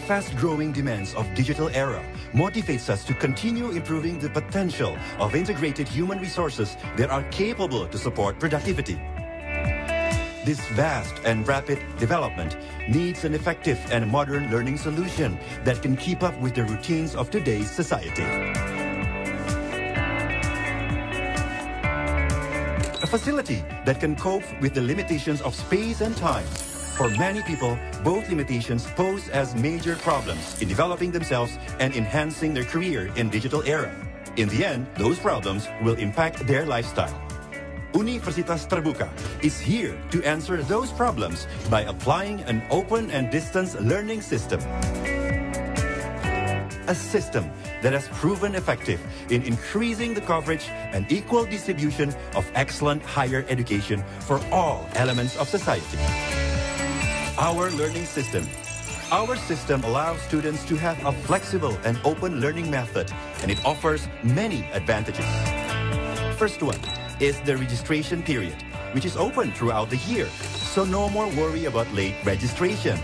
fast-growing demands of digital era motivates us to continue improving the potential of integrated human resources that are capable to support productivity. This vast and rapid development needs an effective and modern learning solution that can keep up with the routines of today's society. A facility that can cope with the limitations of space and time. For many people, both limitations pose as major problems in developing themselves and enhancing their career in digital era. In the end, those problems will impact their lifestyle. Universitas Terbuka is here to answer those problems by applying an open and distance learning system. A system that has proven effective in increasing the coverage and equal distribution of excellent higher education for all elements of society. Our learning system. Our system allows students to have a flexible and open learning method, and it offers many advantages. First one is the registration period, which is open throughout the year, so no more worry about late registration.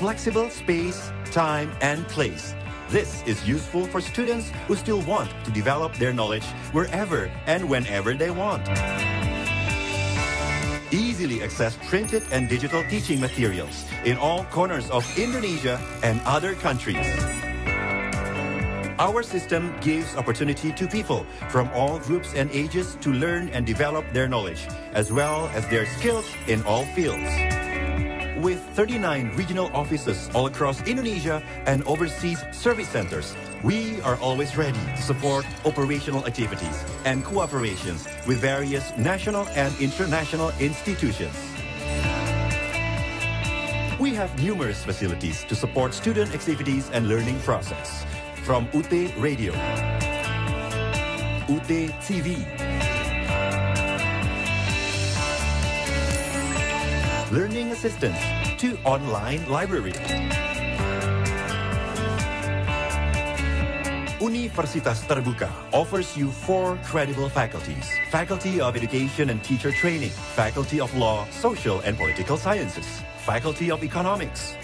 Flexible space, time, and place. This is useful for students who still want to develop their knowledge wherever and whenever they want. Easily access printed and digital teaching materials in all corners of Indonesia and other countries. Our system gives opportunity to people from all groups and ages to learn and develop their knowledge, as well as their skills in all fields. With 39 regional offices all across Indonesia and overseas service centers, we are always ready to support operational activities and cooperations with various national and international institutions. We have numerous facilities to support student activities and learning process, from UT Radio, UT TV, learning assistance, to online library. Universitas Terbuka offers you 4 credible faculties: Faculty of Education and Teacher Training, Faculty of Law, Social and Political Sciences, Faculty of Economics,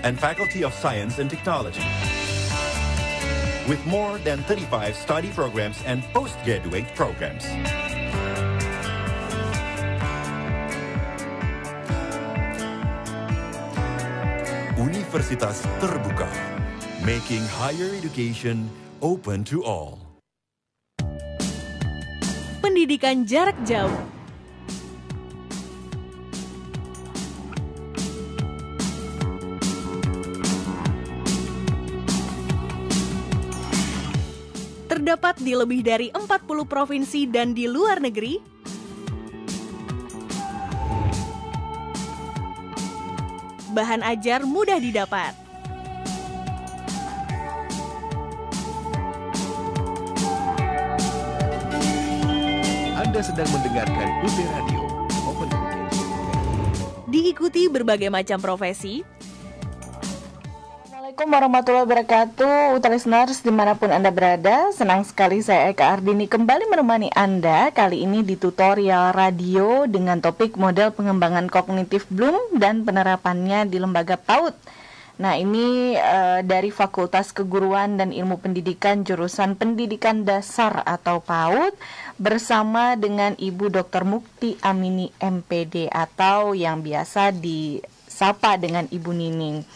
and Faculty of Science and Technology. With more than 35 study programs and postgraduate programs. Universitas Terbuka, making higher education open to all. Pendidikan jarak jauh. Terdapat di lebih dari 40 provinsi dan di luar negeri. Bahan ajar mudah didapat. Anda sedang mendengarkan UT Radio, Open Education. Diikuti berbagai macam profesi. Assalamualaikum warahmatullahi wabarakatuh, UT listeners dimanapun Anda berada. Senang sekali saya Eka Ardini kembali menemani Anda kali ini di tutorial radio dengan topik model pengembangan kognitif Bloom dan penerapannya di lembaga PAUD. Nah ini dari Fakultas Keguruan dan Ilmu Pendidikan jurusan Pendidikan Dasar atau PAUD bersama dengan Ibu Dr. Mukti Amini MPD atau yang biasa disapa dengan Ibu Nining.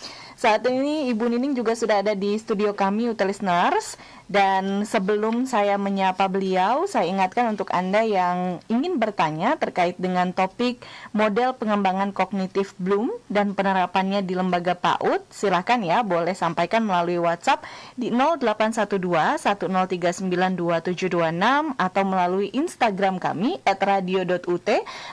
Saat ini Ibu Nining juga sudah ada di studio kami UT listeners. Dan sebelum saya menyapa beliau, saya ingatkan untuk Anda yang ingin bertanya terkait dengan topik model pengembangan kognitif Bloom dan penerapannya di lembaga PAUD, silakan ya, boleh sampaikan melalui WhatsApp di 0812-10392726 atau melalui Instagram kami @radio.ut.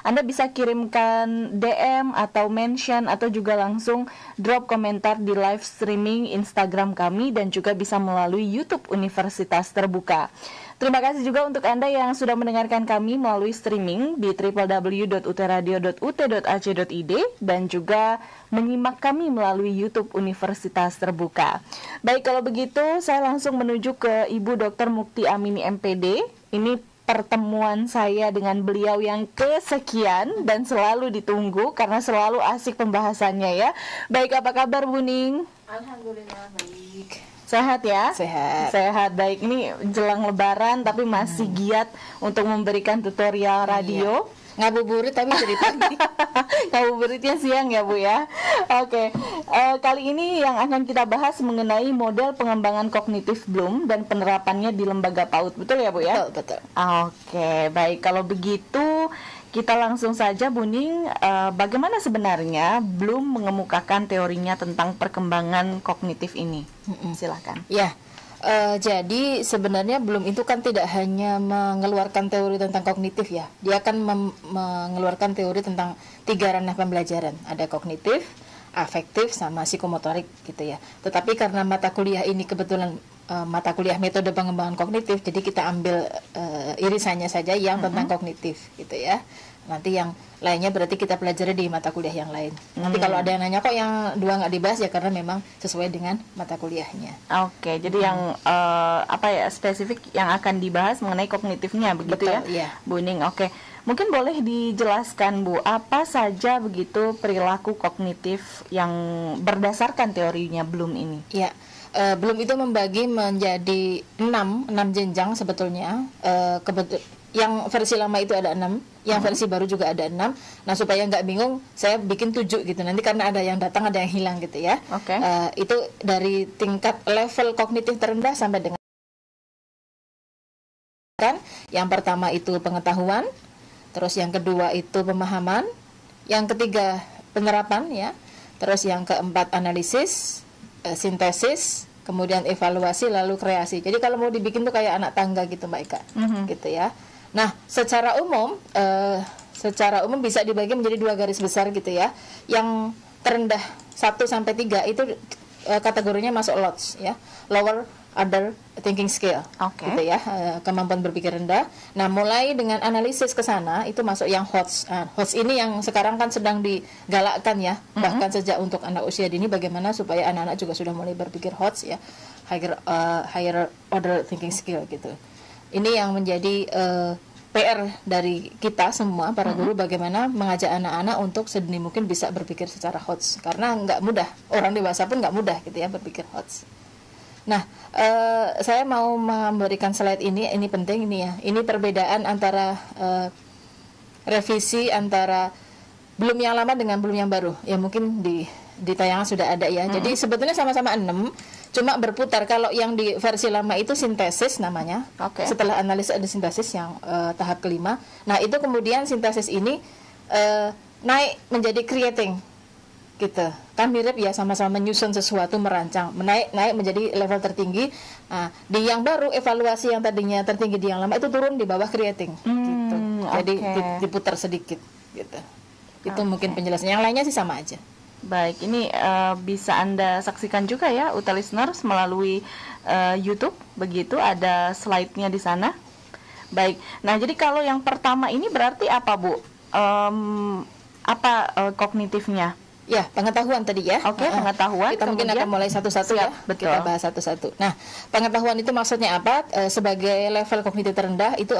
Anda bisa kirimkan DM atau mention atau juga langsung drop komentar di live streaming Instagram kami dan juga bisa melalui YouTube Universitas Terbuka. Terima kasih juga untuk Anda yang sudah mendengarkan kami melalui streaming di www.utradio.ut.ac.id dan juga menyimak kami melalui YouTube Universitas Terbuka. Baik, kalau begitu saya langsung menuju ke Ibu Dr. Mukti Amini MPD. Ini pertemuan saya dengan beliau yang kesekian dan selalu ditunggu karena selalu asik pembahasannya ya. Baik, apa kabar Bu Ning? Alhamdulillah baik. Sehat ya? Sehat. Sehat, baik. Ini jelang lebaran tapi masih giat untuk memberikan tutorial radio. Ngabuburit tapi dari pagi. Ngabuburitnya siang ya Bu ya. Oke. Kali ini yang akan kita bahas mengenai model pengembangan kognitif Bloom dan penerapannya di lembaga PAUD. Betul ya Bu ya? Betul. Oke, baik. Kalau begitu kita langsung saja Bu Ning, bagaimana sebenarnya Bloom mengemukakan teorinya tentang perkembangan kognitif ini? Silakan. Ya. Jadi sebenarnya Bloom itu kan tidak hanya mengeluarkan teori tentang kognitif ya. Dia akan mengeluarkan teori tentang 3 ranah pembelajaran. Ada kognitif, afektif, sama psikomotorik gitu ya. Tetapi karena mata kuliah ini kebetulan mata kuliah metode pengembangan kognitif, jadi kita ambil irisannya saja yang tentang kognitif gitu ya. Nanti yang lainnya berarti kita pelajari di mata kuliah yang lain. Nanti kalau ada yang nanya kok yang 2 nggak dibahas, ya karena memang sesuai dengan mata kuliahnya. Oke, jadi yang spesifik yang akan dibahas mengenai kognitifnya begitu. Betul, ya, iya. Bu Ning. Oke, mungkin boleh dijelaskan Bu, apa saja begitu perilaku kognitif yang berdasarkan teorinya Bloom ini? Ya. Bloom itu membagi menjadi 6 jenjang sebetulnya. Yang versi lama itu ada 6, yang versi baru juga ada 6. Nah, supaya nggak bingung, saya bikin 7 gitu. Nanti karena ada yang datang, ada yang hilang gitu ya. Oke. Itu dari tingkat level kognitif terendah sampai dengan yang pertama itu pengetahuan, terus yang kedua itu pemahaman, yang ketiga penerapan ya, terus yang keempat analisis, sintesis, kemudian evaluasi, lalu kreasi. Jadi kalau mau dibikin tuh kayak anak tangga gitu Mbak Ika, gitu ya. Nah, secara umum bisa dibagi menjadi 2 garis besar gitu ya. Yang terendah 1 sampai 3 itu kategorinya masuk LOTS ya, lower order thinking skill, gitu ya, kemampuan berpikir rendah. Nah, mulai dengan analisis ke sana itu masuk yang HOTS. HOTS ini yang sekarang kan sedang digalakkan ya, bahkan sejak untuk anak usia dini, bagaimana supaya anak-anak juga sudah mulai berpikir HOTS ya, higher order thinking skill gitu. Ini yang menjadi PR dari kita semua para guru, bagaimana mengajak anak-anak untuk sedini mungkin bisa berpikir secara HOTS, karena nggak mudah, orang dewasa pun nggak mudah gitu ya berpikir HOTS. Nah, saya mau memberikan slide ini penting ini ya. Ini perbedaan antara revisi antara Bloom yang lama dengan Bloom yang baru. Ya mungkin di tayangan sudah ada ya. Jadi sebetulnya sama-sama 6, cuma berputar. Kalau yang di versi lama itu sintesis namanya. Setelah analisis ada sintesis yang tahap kelima. Nah, itu kemudian sintesis ini naik menjadi creating. Gitu. Kan mirip ya, sama-sama menyusun sesuatu, merancang, naik menjadi level tertinggi. Nah, di yang baru evaluasi yang tadinya tertinggi di yang lama itu turun di bawah creating gitu. Jadi diputar sedikit gitu. Itu mungkin penjelasannya. Yang lainnya sih sama aja. Baik, ini bisa Anda saksikan juga ya UT listeners melalui YouTube, begitu ada slide-nya di sana. Baik. Nah, jadi kalau yang pertama ini berarti apa, Bu? Kognitifnya? Ya, pengetahuan tadi ya. Pengetahuan. Kita mungkin akan mulai satu-satu ya. Betul. Kita bahas satu-satu. Nah, pengetahuan itu maksudnya apa? Sebagai level kognitif terendah itu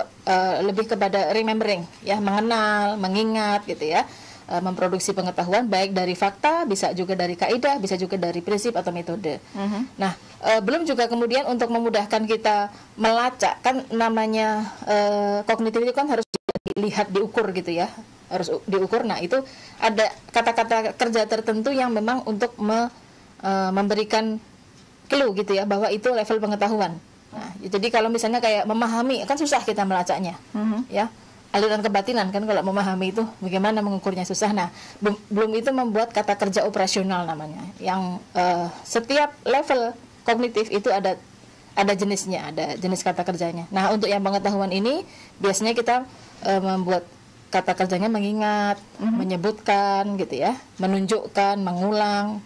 lebih kepada remembering, ya, mengenal, mengingat gitu ya. Memproduksi pengetahuan baik dari fakta, bisa juga dari kaidah, bisa juga dari prinsip atau metode. Nah, belum juga kemudian untuk memudahkan kita melacak, kan namanya kognitif itu kan harus dilihat, diukur gitu ya, harus diukur. Nah, itu ada kata-kata kerja tertentu yang memang untuk memberikan clue gitu ya, bahwa itu level pengetahuan. Nah, jadi kalau misalnya kayak memahami, kan susah kita melacaknya, ya. Aliran kebatinan kan kalau memahami itu bagaimana mengukurnya susah. Nah, belum itu membuat kata kerja operasional namanya, yang setiap level kognitif itu ada jenisnya, ada jenis kata kerjanya. Nah, untuk yang pengetahuan ini biasanya kita membuat kata kerjanya mengingat, menyebutkan gitu ya, menunjukkan, mengulang,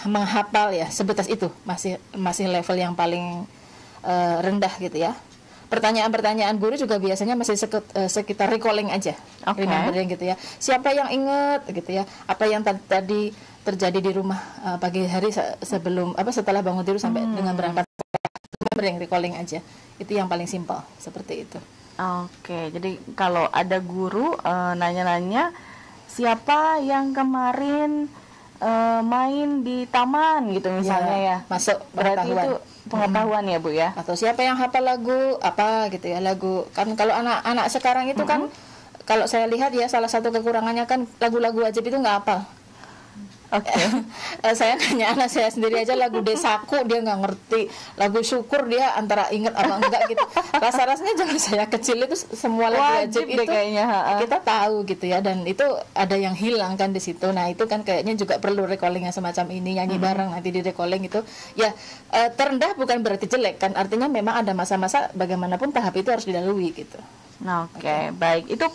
menghafal ya, sebatas itu masih level yang paling rendah gitu ya. Pertanyaan-pertanyaan guru juga biasanya masih sekitar recalling aja, remembering gitu ya. Siapa yang ingat gitu ya? Apa yang tadi terjadi di rumah pagi hari setelah bangun tidur sampai dengan berangkat, remembering, recalling aja. Itu yang paling simpel seperti itu. Oke, jadi kalau ada guru nanya-nanya siapa yang kemarin main di taman gitu misalnya ya, masuk berarti pengetahuan. itu pengetahuan ya Bu ya. Atau siapa yang hafal lagu apa gitu ya, lagu kan kalau anak-anak sekarang itu kan kalau saya lihat ya salah satu kekurangannya kan lagu-lagu wajib itu nggak hafal. Oke. Saya nanya anak saya sendiri aja lagu Desaku dia nggak ngerti, lagu Syukur dia antara inget apa enggak gitu. Rasa-rasanya zaman saya kecil itu semua lagu wajib deh itu kayaknya, kita tahu gitu ya, dan itu ada yang hilang kan di situ. Nah itu kan kayaknya juga perlu recalling yang semacam ini, nyanyi bareng nanti di recalling itu ya. Terendah bukan berarti jelek kan, artinya memang ada masa-masa bagaimanapun tahap itu harus dilalui gitu. Nah, oke, baik. Itu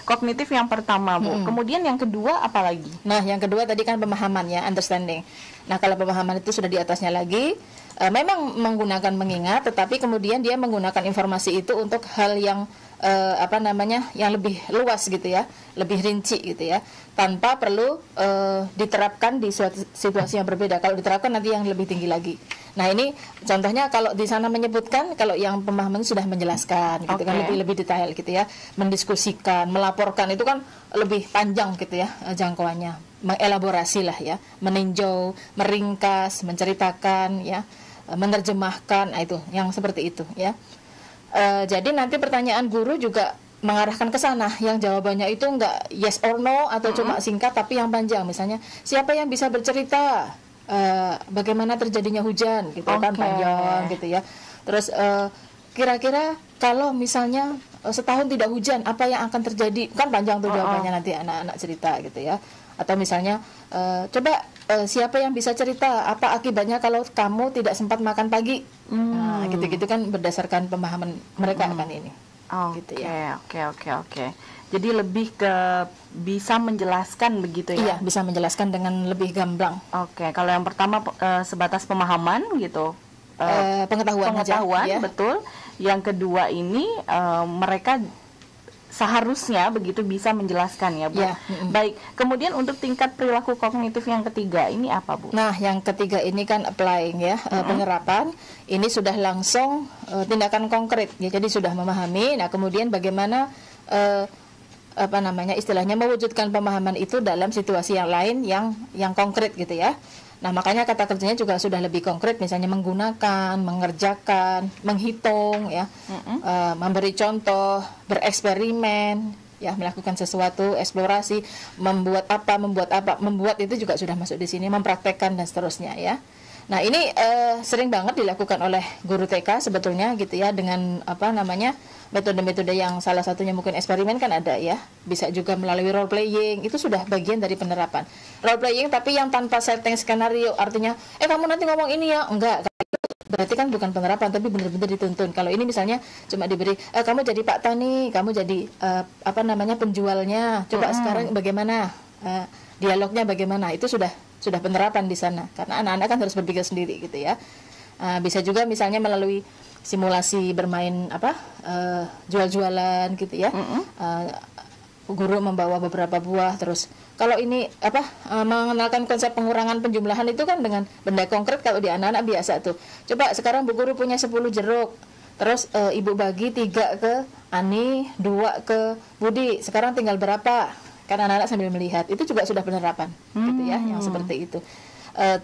kognitif yang pertama, Bu. Kemudian yang kedua apa lagi? Nah, yang kedua tadi kan pemahaman ya, understanding. Nah, kalau pemahaman itu sudah di atasnya lagi, memang menggunakan mengingat, tetapi kemudian dia menggunakan informasi itu untuk hal yang yang lebih luas gitu ya, lebih rinci gitu ya, tanpa perlu diterapkan di suatu situasi yang berbeda. Kalau diterapkan nanti yang lebih tinggi lagi. Nah ini contohnya kalau di sana menyebutkan kalau yang pemahaman sudah menjelaskan gitu kan, lebih detail gitu ya, mendiskusikan, melaporkan itu kan lebih panjang gitu ya jangkauannya, mengelaborasi lah ya, meninjau, meringkas, menceritakan ya, menerjemahkan, nah itu yang seperti itu ya. Jadi nanti pertanyaan guru juga mengarahkan ke sana, yang jawabannya itu enggak yes or no atau cuma singkat tapi yang panjang. Misalnya siapa yang bisa bercerita bagaimana terjadinya hujan gitu kan, panjang gitu ya. Terus kira-kira kalau misalnya setahun tidak hujan apa yang akan terjadi, kan panjang tuh jawabannya nanti anak-anak cerita gitu ya. Atau misalnya coba siapa yang bisa cerita apa akibatnya kalau kamu tidak sempat makan pagi. Nah gitu-gitu kan berdasarkan pemahaman mereka akan ini. Gitu ya. Oke. Jadi lebih ke bisa menjelaskan begitu ya? Iya, bisa menjelaskan dengan lebih gamblang. Oke, kalau yang pertama sebatas pemahaman gitu, pengetahuan aja, ya. Betul. Yang kedua ini mereka seharusnya begitu bisa menjelaskan ya Bu. Ya, Baik, kemudian untuk tingkat perilaku kognitif yang ketiga ini apa Bu? Nah, yang ketiga ini kan applying ya, penerapan. Ini sudah langsung tindakan konkret ya, jadi sudah memahami. Nah, kemudian bagaimana istilahnya mewujudkan pemahaman itu dalam situasi yang lain yang konkret gitu ya. Nah, makanya kata kerjanya juga sudah lebih konkret, misalnya menggunakan, mengerjakan, menghitung ya, memberi contoh, bereksperimen ya, melakukan sesuatu, eksplorasi, membuat itu juga sudah masuk di sini, mempraktekkan dan seterusnya ya. Nah, ini sering banget dilakukan oleh guru TK sebetulnya gitu ya, dengan metode-metode yang salah satunya mungkin eksperimen kan ada ya, bisa juga melalui role playing, itu sudah bagian dari penerapan. Role playing tapi yang tanpa setting skenario, artinya kamu nanti ngomong ini ya, enggak, berarti kan bukan penerapan tapi benar-benar dituntun. Kalau ini misalnya cuma diberi kamu jadi Pak Tani, kamu jadi penjualnya, coba sekarang bagaimana dialognya bagaimana, itu sudah penerapan di sana, karena anak-anak kan harus berpikir sendiri gitu ya. Bisa juga misalnya melalui simulasi bermain jual-jualan gitu ya. Guru membawa beberapa buah, terus kalau ini mengenalkan konsep pengurangan penjumlahan itu kan dengan benda konkret. Kalau di anak-anak biasa tuh, coba sekarang Bu Guru punya 10 jeruk, terus Ibu bagi 3 ke Ani, 2 ke Budi, sekarang tinggal berapa, kan anak-anak sambil melihat, itu juga sudah penerapan gitu ya, yang seperti itu.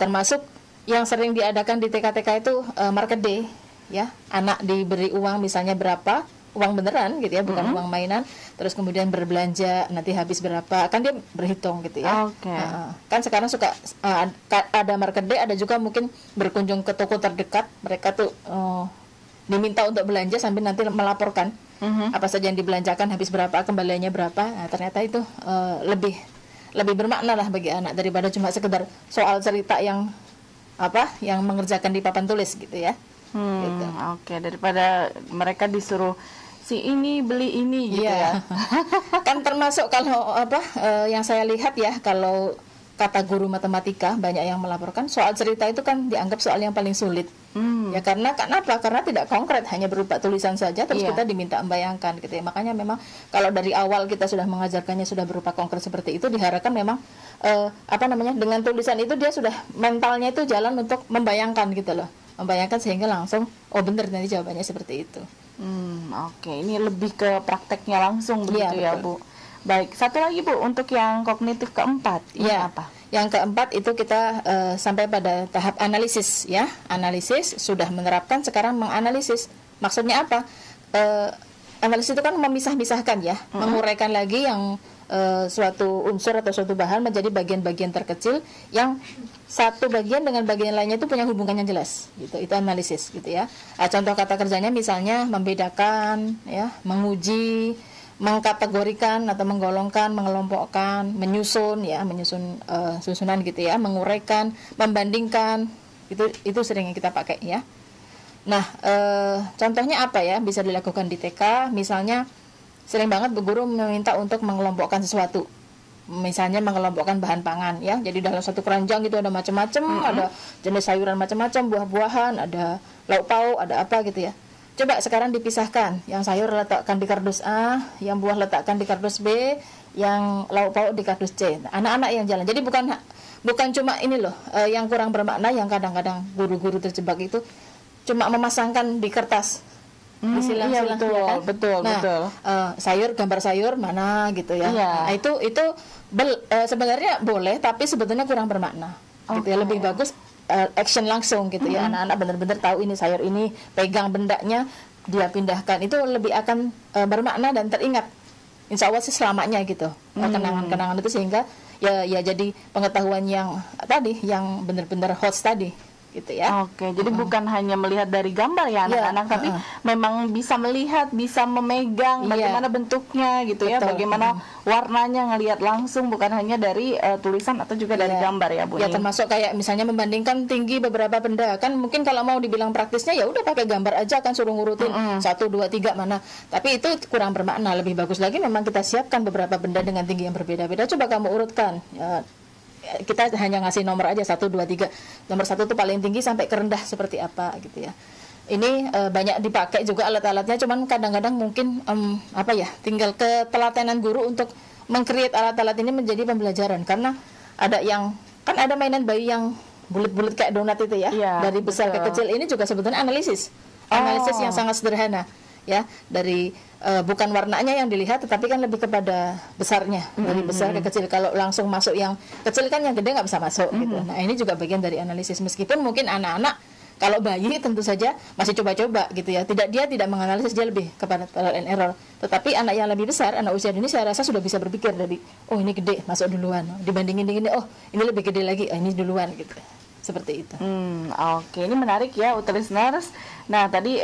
Termasuk yang sering diadakan di TK-TK itu market day ya, anak diberi uang misalnya berapa, uang beneran gitu ya, bukan uang mainan, terus kemudian berbelanja nanti habis berapa, kan dia berhitung gitu ya. Kan sekarang suka ada market day, ada juga mungkin berkunjung ke toko terdekat, mereka tuh diminta untuk belanja sambil nanti melaporkan apa saja yang dibelanjakan, habis berapa, kembaliannya berapa. Nah, ternyata itu lebih bermakna lah bagi anak daripada cuma sekedar soal cerita yang mengerjakan di papan tulis gitu ya. Gitu. Daripada mereka disuruh si ini beli ini gitu ya. Kan termasuk kalau yang saya lihat ya, kalau kata guru matematika banyak yang melaporkan soal cerita itu kan dianggap soal yang paling sulit. Ya karena tidak konkret, hanya berupa tulisan saja, terus kita diminta membayangkan gitu ya. Makanya memang kalau dari awal kita sudah mengajarkannya sudah berupa konkret seperti itu, diharapkan memang dengan tulisan itu dia sudah mentalnya itu jalan untuk membayangkan gitu loh. Membayangkan sehingga langsung benar nanti jawabannya seperti itu. Oke, ini lebih ke prakteknya langsung begitu ya, Bu. Baik, satu lagi Bu, untuk yang kognitif keempat, ini apa? Yang keempat itu kita sampai pada tahap analisis ya. Analisis sudah menerapkan, sekarang menganalisis. Maksudnya apa? Analisis itu kan memisah-misahkan ya, menguraikan lagi yang suatu unsur atau suatu bahan menjadi bagian-bagian terkecil yang satu bagian dengan bagian lainnya itu punya hubungan yang jelas gitu. Itu analisis gitu ya. Contoh kata kerjanya misalnya membedakan ya, menguji, mengkategorikan atau menggolongkan, mengelompokkan, menyusun susunan gitu ya, menguraikan, membandingkan, itu sering yang kita pakai ya. Nah, contohnya apa ya bisa dilakukan di TK, misalnya sering banget guru meminta untuk mengelompokkan sesuatu. Misalnya mengelompokkan bahan pangan ya. Jadi dalam satu keranjang itu ada macam-macam, ada jenis sayuran macam-macam, buah-buahan, ada lauk pauk, ada apa gitu ya. Coba sekarang dipisahkan, yang sayur letakkan di kardus A, yang buah letakkan di kardus B, yang lauk pauk di kardus C. Anak-anak yang jalan. Jadi bukan cuma ini loh, yang kurang bermakna yang kadang-kadang guru-guru terjebak itu cuma memasangkan di kertas. Iya, betul, ya kan? betul. Sayur, gambar sayur mana gitu ya. Nah, itu sebenarnya boleh, tapi sebetulnya kurang bermakna. Gitu ya, lebih bagus action langsung gitu ya. Anak-anak benar-benar tahu ini sayur ini, pegang bendanya, dia pindahkan. Itu lebih akan bermakna dan teringat. Insya Allah sih selamanya gitu. Kenangan-kenangan itu sehingga ya jadi pengetahuan yang benar-benar hots tadi. Gitu ya. Oke, jadi bukan hanya melihat dari gambar ya anak-anak, tapi memang bisa melihat, bisa memegang bagaimana bentuknya gitu. Betul. Ya, bagaimana warnanya, ngelihat langsung, bukan hanya dari tulisan atau juga dari gambar ya Bu. Ya, termasuk kayak misalnya membandingkan tinggi beberapa benda, kan mungkin kalau mau dibilang praktisnya ya udah pakai gambar aja, kan suruh ngurutin 1, 2, 3 mana. Tapi itu kurang bermakna. Lebih bagus lagi memang kita siapkan beberapa benda dengan tinggi yang berbeda-beda. Coba kamu urutkan. Ya, kita hanya ngasih nomor aja 1, 2, 3. Nomor 1 itu paling tinggi sampai ke rendah seperti apa gitu ya. Ini banyak dipakai juga alat-alatnya, cuman kadang-kadang mungkin tinggal ketelatenan guru untuk meng-create alat-alat ini menjadi pembelajaran, karena ada mainan bayi yang bulat-bulat kayak donat itu ya. Dari besar ke kecil, ini juga sebetulnya analisis yang sangat sederhana ya, dari bukan warnanya yang dilihat, tetapi kan lebih kepada besarnya, dari besar ke kecil. Kalau langsung masuk yang kecil kan yang gede nggak bisa masuk gitu. Nah, ini juga bagian dari analisis, meskipun mungkin anak-anak kalau bayi tentu saja masih coba-coba gitu ya, dia tidak menganalisis, dia lebih kepada trial and error. Tetapi anak yang lebih besar, anak usia dini, saya rasa sudah bisa berpikir dari ini gede, masuk duluan, dibandingin ini ini lebih gede lagi, ini duluan gitu. Seperti itu. Oke, ini menarik ya, listeners. Nah, tadi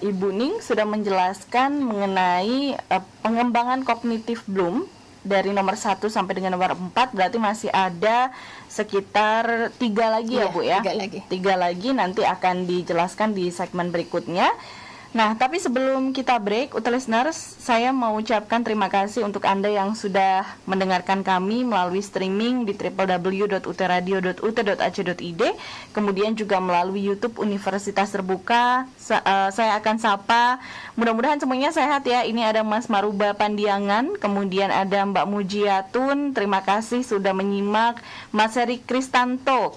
Ibu Ning sudah menjelaskan mengenai pengembangan kognitif Bloom dari nomor 1 sampai dengan nomor 4, berarti masih ada sekitar 3 lagi ya Bu ya? 3 lagi nanti akan dijelaskan di segmen berikutnya. Nah, tapi sebelum kita break, listeners, saya mau ucapkan terima kasih untuk Anda yang sudah mendengarkan kami melalui streaming di www.utradio.ut.ac.id, kemudian juga melalui YouTube Universitas Terbuka. Saya akan sapa, mudah-mudahan semuanya sehat ya. Ini ada Mas Maruba Pandiangan, kemudian ada Mbak Mujiatun, terima kasih sudah menyimak. Mas Heri Kristianto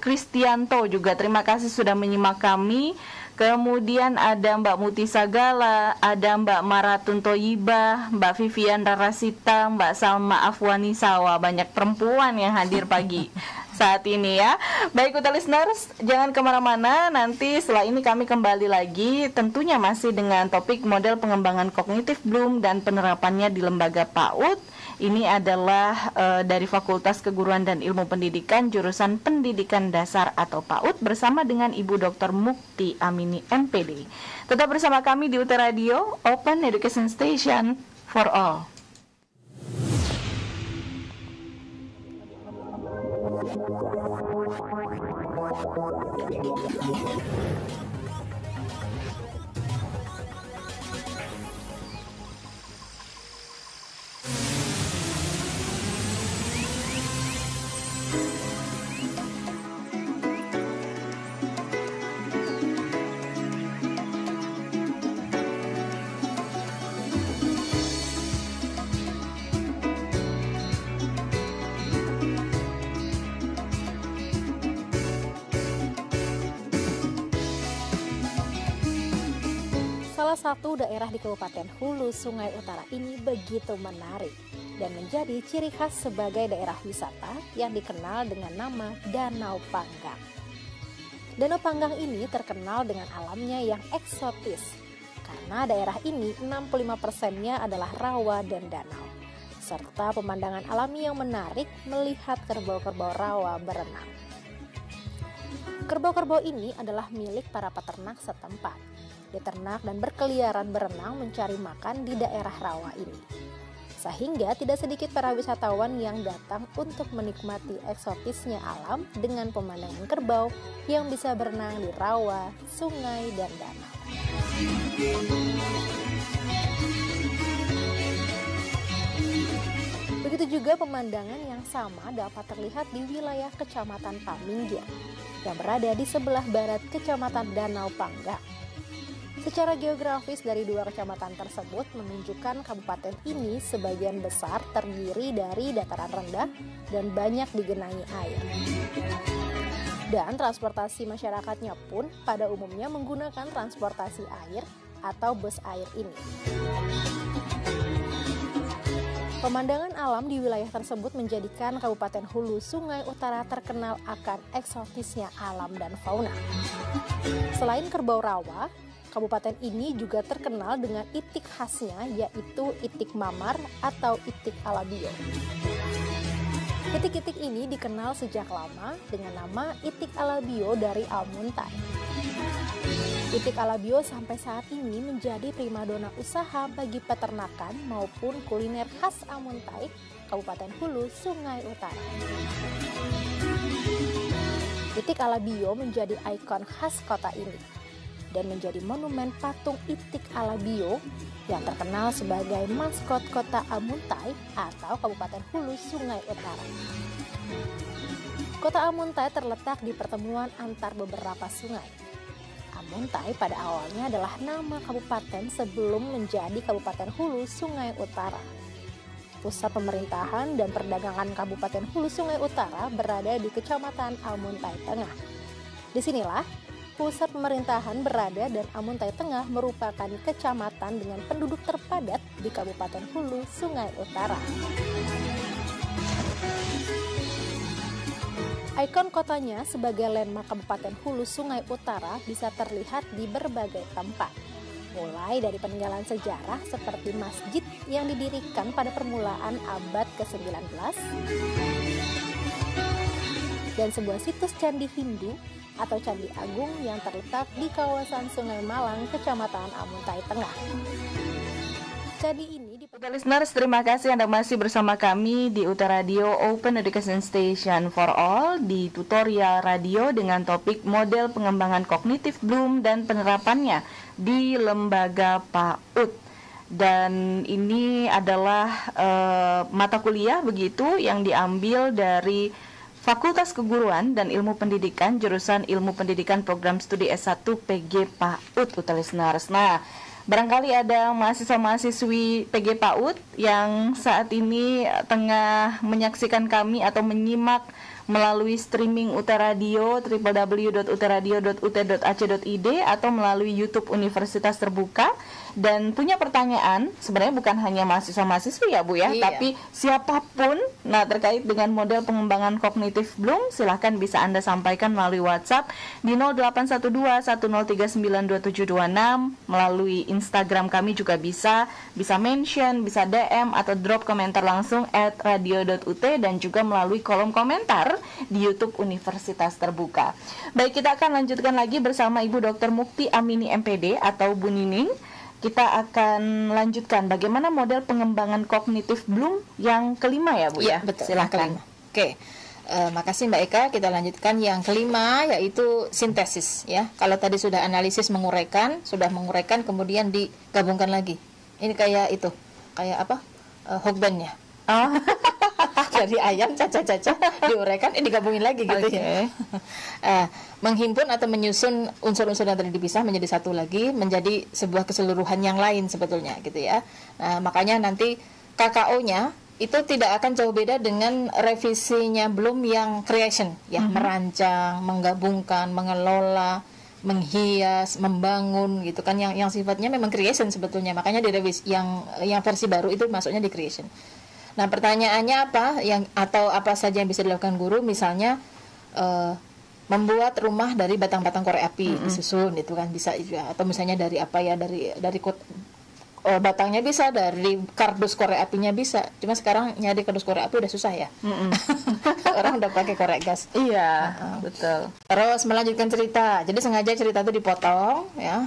juga terima kasih sudah menyimak kami. Kemudian ada Mbak Muti Sagala, ada Mbak Maratun Toyibah, Mbak Vivian Rarasita, Mbak Salma Afwani Sawa. Banyak perempuan yang hadir pagi saat ini ya. Baik, listeners, jangan kemana-mana. Nanti setelah ini kami kembali lagi, tentunya masih dengan topik model pengembangan kognitif Bloom dan penerapannya di lembaga PAUD. Ini adalah dari Fakultas Keguruan dan Ilmu Pendidikan, jurusan Pendidikan Dasar atau PAUD, bersama dengan Ibu Dr. Mukti Amini MPD. Tetap bersama kami di UT Radio, Open Education Station for All. Salah satu daerah di Kabupaten Hulu Sungai Utara ini begitu menarik dan menjadi ciri khas sebagai daerah wisata yang dikenal dengan nama Danau Panggang. Danau Panggang ini terkenal dengan alamnya yang eksotis, karena daerah ini 65%-nya adalah rawa dan danau, serta pemandangan alami yang menarik melihat kerbau-kerbau rawa berenang. Kerbau-kerbau ini adalah milik para peternak setempat. Diternak dan berkeliaran berenang mencari makan di daerah rawa ini. Sehingga tidak sedikit para wisatawan yang datang untuk menikmati eksotisnya alam dengan pemandangan kerbau yang bisa berenang di rawa, sungai, dan danau. Begitu juga pemandangan yang sama dapat terlihat di wilayah Kecamatan Paminggir yang berada di sebelah barat Kecamatan Danau Panggang. Secara geografis dari dua kecamatan tersebut menunjukkan kabupaten ini sebagian besar terdiri dari dataran rendah dan banyak digenangi air. Dan transportasi masyarakatnya pun pada umumnya menggunakan transportasi air atau bus air ini. Pemandangan alam di wilayah tersebut menjadikan Kabupaten Hulu Sungai Utara terkenal akan eksotisnya alam dan fauna. Selain kerbau rawa, kabupaten ini juga terkenal dengan itik khasnya, yaitu itik mamar atau itik alabio. Itik-itik ini dikenal sejak lama dengan nama itik alabio dari Almuntai. Itik alabio sampai saat ini menjadi primadona usaha bagi peternakan maupun kuliner khas Almuntai, Kabupaten Hulu Sungai Utara. Itik alabio menjadi ikon khas kota ini dan menjadi monumen patung itik alabio yang terkenal sebagai maskot kota Almuntai atau Kabupaten Hulu Sungai Utara. Kota Almuntai terletak di pertemuan antar beberapa sungai. Almuntai pada awalnya adalah nama kabupaten sebelum menjadi Kabupaten Hulu Sungai Utara. Pusat pemerintahan dan perdagangan Kabupaten Hulu Sungai Utara berada di Kecamatan Almuntai Tengah. Disinilah pusat pemerintahan berada dan Almuntai Tengah merupakan kecamatan dengan penduduk terpadat di Kabupaten Hulu Sungai Utara. Ikon kotanya sebagai landmark Kabupaten Hulu Sungai Utara bisa terlihat di berbagai tempat, mulai dari peninggalan sejarah seperti masjid yang didirikan pada permulaan abad ke-19 dan sebuah situs candi Hindu atau Candi Agung yang terletak di kawasan Sungai Malang, Kecamatan Almuntai Tengah. Candi ini Listeners, terima kasih Anda masih bersama kami di Utara Radio Open Education Station for All di tutorial radio dengan topik model pengembangan kognitif Bloom dan penerapannya di lembaga PAUD. Dan ini adalah mata kuliah begitu yang diambil dari Fakultas Keguruan dan Ilmu Pendidikan, jurusan Ilmu Pendidikan Program Studi S1 PG PAUD, listeners. Nah, barangkali ada mahasiswa-mahasiswi PG PAUD yang saat ini tengah menyaksikan kami atau menyimak melalui streaming Utaradio www.utaradio.ut.ac.id atau melalui YouTube Universitas Terbuka dan punya pertanyaan, sebenarnya bukan hanya mahasiswa-mahasiswi ya Bu ya, iya, tapi siapapun terkait dengan model pengembangan kognitif Bloom, silahkan bisa Anda sampaikan melalui WhatsApp di 081210392726, melalui Instagram kami juga bisa mention, bisa DM atau drop komentar langsung @radio.ut dan juga melalui kolom komentar di YouTube Universitas Terbuka. Baik, kita akan lanjutkan lagi bersama Ibu Dr. Mukti Amini MPD atau Bu Nining. Kita akan lanjutkan bagaimana model pengembangan kognitif Bloom yang kelima ya Bu? Iya, betul. Silakan. Oke. Makasih Mbak Eka, kita lanjutkan yang kelima yaitu sintesis ya. Kalau tadi sudah analisis menguraikan kemudian digabungkan lagi. Ini kayak itu, kayak apa? Hokben-nya. Oh. Dari ayam caca-caca diuraikan digabungin lagi gitu ya. Menghimpun atau menyusun unsur-unsur yang tadi dipisah menjadi satu lagi, menjadi sebuah keseluruhan yang lain sebetulnya gitu ya. Nah, makanya nanti KKO-nya itu tidak akan jauh beda dengan revisinya Bloom yang creation ya, merancang, menggabungkan, mengelola menghias, membangun gitu kan, yang sifatnya memang creation sebetulnya. Makanya di revisi yang versi baru itu masuknya di creation. Nah, pertanyaannya apa atau apa saja yang bisa dilakukan guru, misalnya membuat rumah dari batang-batang korek api disusun itu kan bisa juga, atau misalnya dari apa ya, dari batangnya bisa, dari kardus korek apinya bisa. Cuma sekarang nyari kardus korek api udah susah ya. Orang udah pakai korek gas. Iya, betul. Terus melanjutkan cerita. Jadi sengaja cerita itu dipotong ya.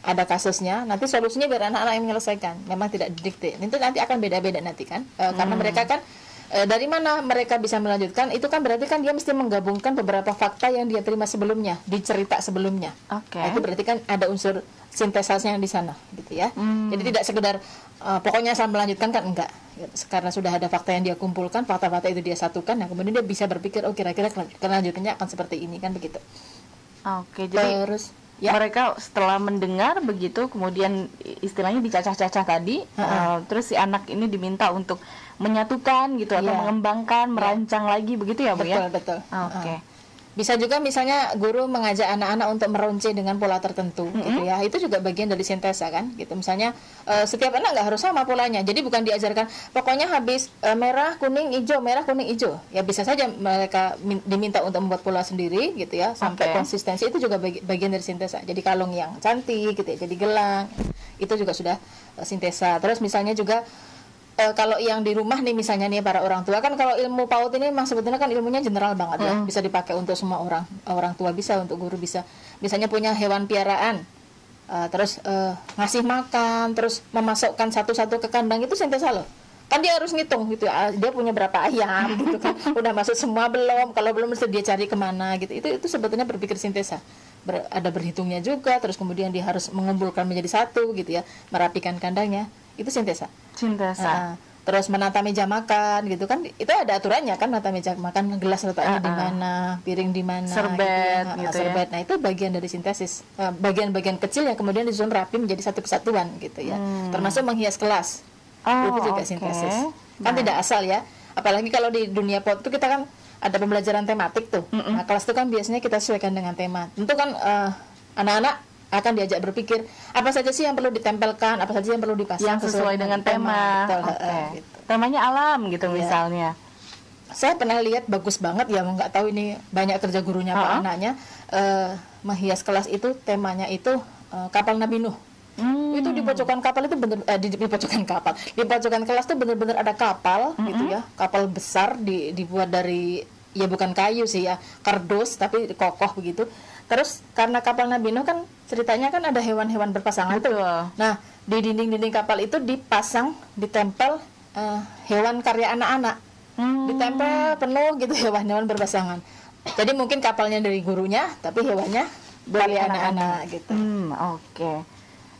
Ada kasusnya. Nanti solusinya biar anak-anak yang menyelesaikan. Memang tidak didikte. Itu nanti akan beda-beda nanti kan. Karena mereka kan dari mana mereka bisa melanjutkan, itu kan berarti kan dia mesti menggabungkan beberapa fakta yang dia terima sebelumnya di cerita sebelumnya. Nah, itu berarti kan ada unsur sintesasnya yang di sana gitu ya. Jadi tidak sekedar pokoknya asal melanjutkan kan, enggak. Karena sudah ada fakta yang dia kumpulkan, fakta-fakta itu dia satukan, nah kemudian dia bisa berpikir, oh kira-kira kelanjutannya akan seperti ini kan, begitu. Jadi terus mereka setelah mendengar begitu, kemudian istilahnya dicacah-cacah tadi, terus si anak ini diminta untuk menyatukan gitu atau mengembangkan, merancang lagi begitu ya Bu ya? Betul. Bisa juga misalnya guru mengajak anak-anak untuk meronce dengan pola tertentu gitu ya. Itu juga bagian dari sintesa kan gitu. Misalnya setiap anak nggak harus sama polanya. Jadi bukan diajarkan pokoknya habis merah, kuning, hijau, merah, kuning, hijau. Ya bisa saja mereka diminta untuk membuat pola sendiri gitu ya, sampai konsistensi. Itu juga bagian dari sintesa. Jadi kalung yang cantik gitu ya, jadi gelang. Itu juga sudah sintesa. Terus misalnya juga kalau yang di rumah nih misalnya nih para orang tua kan, kalau ilmu PAUD ini memang sebetulnya kan ilmunya general banget ya, bisa dipakai untuk semua orang tua bisa, untuk guru bisa. Misalnya punya hewan piaraan, terus ngasih makan, terus memasukkan satu-satu ke kandang, itu sintesa loh. Kan dia harus ngitung gitu, dia punya berapa ayam gitu kan, udah masuk semua belum, kalau belum mesti dia cari kemana gitu. Itu sebetulnya berpikir sintesa. Ada berhitungnya juga, terus kemudian dia harus mengumpulkan menjadi satu gitu ya, merapikan kandangnya. Itu sintesa. Terus menata meja makan gitu kan, itu ada aturannya kan, menata meja makan, gelas letaknya di mana, piring di mana, serbet gitu ya. Nah, itu bagian dari sintesis. Bagian-bagian kecil yang kemudian disusun rapi menjadi satu kesatuan gitu ya. Termasuk menghias kelas. Itu juga sintesis. Kan tidak asal ya. Apalagi kalau di dunia PAUD itu kita kan ada pembelajaran tematik tuh. Nah, kelas itu kan biasanya kita sesuaikan dengan tema. Tentu kan anak-anak akan diajak berpikir apa saja sih yang perlu ditempelkan, apa saja yang perlu dipasang yang sesuai dengan tema. Gitu. Temanya alam gitu misalnya. Saya pernah lihat bagus banget ya, nggak tahu ini banyak kerja gurunya apa anaknya, menghias kelas itu temanya itu kapal Nabi Nuh. Itu di pojokan kapal itu di pojokan kelas tuh bener-bener ada kapal gitu ya, kapal besar dibuat dari ya bukan kayu sih ya, kardus tapi kokoh begitu. Terus karena kapal Nabi Nuh kan ceritanya kan ada hewan-hewan berpasangan tuh. Nah, di dinding-dinding kapal itu ditempel hewan karya anak-anak. Ditempel penuh gitu hewan-hewan berpasangan. Jadi mungkin kapalnya dari gurunya, tapi hewannya dari anak-anak gitu.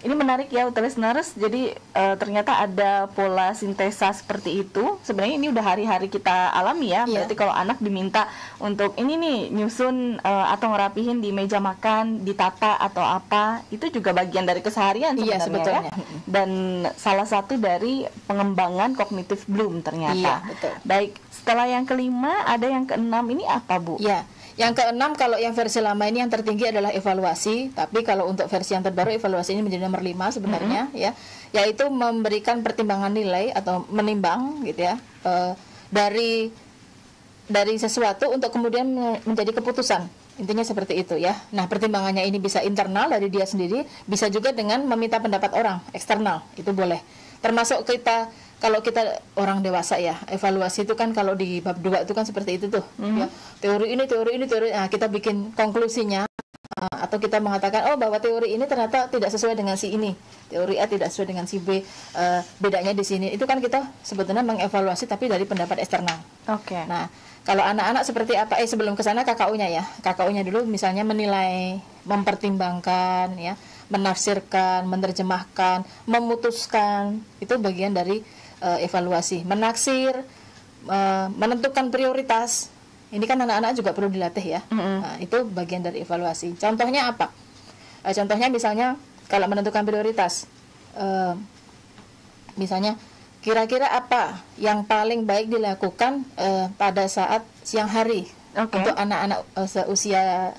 Ini menarik ya listeners. Jadi ternyata ada pola sintesa seperti itu. Sebenarnya ini udah hari-hari kita alami ya. Berarti kalau anak diminta untuk ini nih nyusun atau ngerapihin di meja makan, ditata atau apa, itu juga bagian dari keseharian sebenarnya. Sebetulnya. Ya. Dan salah satu dari pengembangan kognitif Bloom ternyata. Betul. Baik, setelah yang kelima ada yang keenam, ini apa Bu? Yang keenam, kalau yang versi lama ini yang tertinggi adalah evaluasi, tapi kalau untuk versi yang terbaru evaluasi ini menjadi nomor 5 sebenarnya ya, yaitu memberikan pertimbangan nilai atau menimbang gitu ya dari sesuatu untuk kemudian menjadi keputusan. Intinya seperti itu ya. Nah, pertimbangannya ini bisa internal dari dia sendiri, bisa juga dengan meminta pendapat orang eksternal, itu boleh. Termasuk kalau kita orang dewasa ya, evaluasi itu kan kalau di bab 2 itu kan seperti itu tuh ya. Teori ini, nah, kita bikin konklusinya atau kita mengatakan bahwa teori ini ternyata tidak sesuai dengan si ini, teori A tidak sesuai dengan si B, bedanya di sini. Itu kan kita sebetulnya mengevaluasi tapi dari pendapat eksternal. Nah, kalau anak-anak seperti apa? Sebelum ke sana KKU-nya ya. KKU-nya dulu misalnya menilai, mempertimbangkan ya, menafsirkan, menerjemahkan, memutuskan. Itu bagian dari evaluasi. Menaksir, menentukan prioritas. Ini kan anak-anak juga perlu dilatih ya. Nah, itu bagian dari evaluasi. Contohnya apa? Contohnya misalnya kalau menentukan prioritas, misalnya kira-kira apa yang paling baik dilakukan pada saat siang hari untuk anak-anak seusia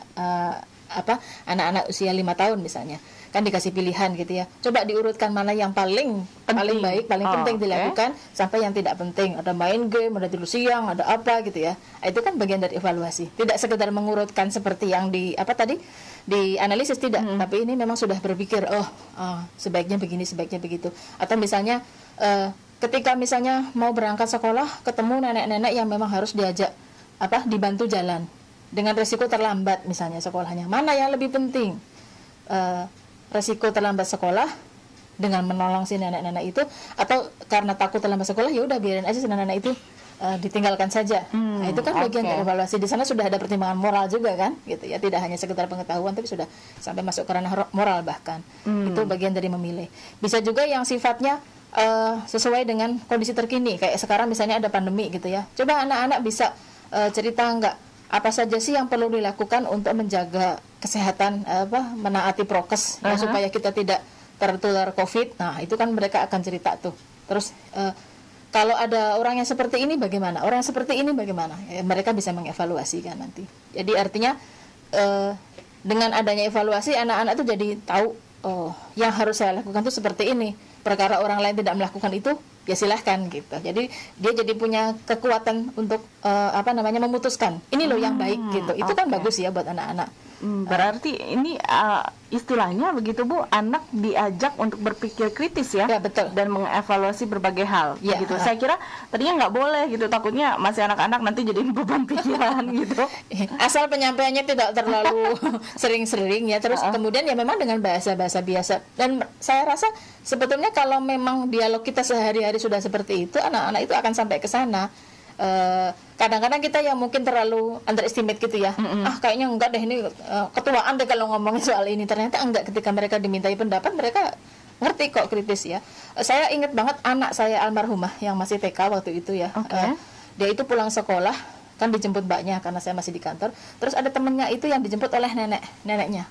anak-anak usia 5 tahun misalnya, kan dikasih pilihan gitu ya. Coba diurutkan mana yang paling baik, paling penting dilakukan, sampai yang tidak penting. Ada main game, ada tidur siang, ada apa gitu ya. Itu kan bagian dari evaluasi. Tidak sekedar mengurutkan seperti yang di di analisis, tidak, tapi ini memang sudah berpikir, sebaiknya begini, sebaiknya begitu. Atau misalnya ketika misalnya mau berangkat sekolah, ketemu nenek-nenek yang memang harus diajak dibantu jalan dengan resiko terlambat misalnya sekolahnya, mana yang lebih penting, resiko terlambat sekolah dengan menolong si nenek-nenek itu, atau karena takut terlambat sekolah ya udah biarin aja si nenek-nenek itu ditinggalkan saja. Nah, itu kan bagian dari evaluasi. Di sana sudah ada pertimbangan moral juga kan, gitu ya, tidak hanya sekedar pengetahuan tapi sudah sampai masuk ke ranah moral bahkan. Itu bagian dari memilih. Bisa juga yang sifatnya sesuai dengan kondisi terkini, kayak sekarang misalnya ada pandemi gitu ya. Coba anak-anak bisa cerita enggak apa saja sih yang perlu dilakukan untuk menjaga kesehatan, menaati prokes ya, supaya kita tidak tertular COVID. Nah, itu kan mereka akan cerita tuh. Terus kalau ada orang yang seperti ini bagaimana? Orang yang seperti ini bagaimana? Mereka bisa mengevaluasi kan nanti. Jadi artinya dengan adanya evaluasi, anak-anak tuh jadi tahu, yang harus saya lakukan tuh seperti ini. Perkara orang lain tidak melakukan itu, ya silahkan gitu. Jadi dia jadi punya kekuatan untuk memutuskan ini loh yang baik gitu. Itu kan bagus ya buat anak-anak. Berarti ini istilahnya begitu Bu, anak diajak untuk berpikir kritis ya, betul, dan mengevaluasi berbagai hal. Ya, gitu. Saya kira tadinya nggak boleh gitu, takutnya masih anak-anak nanti jadi beban pikiran gitu. Asal penyampaiannya tidak terlalu sering-sering ya. Terus kemudian ya memang dengan bahasa-bahasa biasa. Dan saya rasa sebetulnya kalau memang dialog kita sehari-hari sudah seperti itu, anak-anak itu akan sampai ke sana. Kadang-kadang kita yang mungkin terlalu underestimate gitu ya, kayaknya enggak deh, ini ketuaan deh kalau ngomongin soal ini. Ternyata enggak, ketika mereka dimintai pendapat mereka ngerti kok kritis ya. Saya ingat banget anak saya almarhumah yang masih TK waktu itu ya. Dia itu pulang sekolah kan dijemput mbaknya karena saya masih di kantor. Terus ada temennya itu yang dijemput oleh neneknya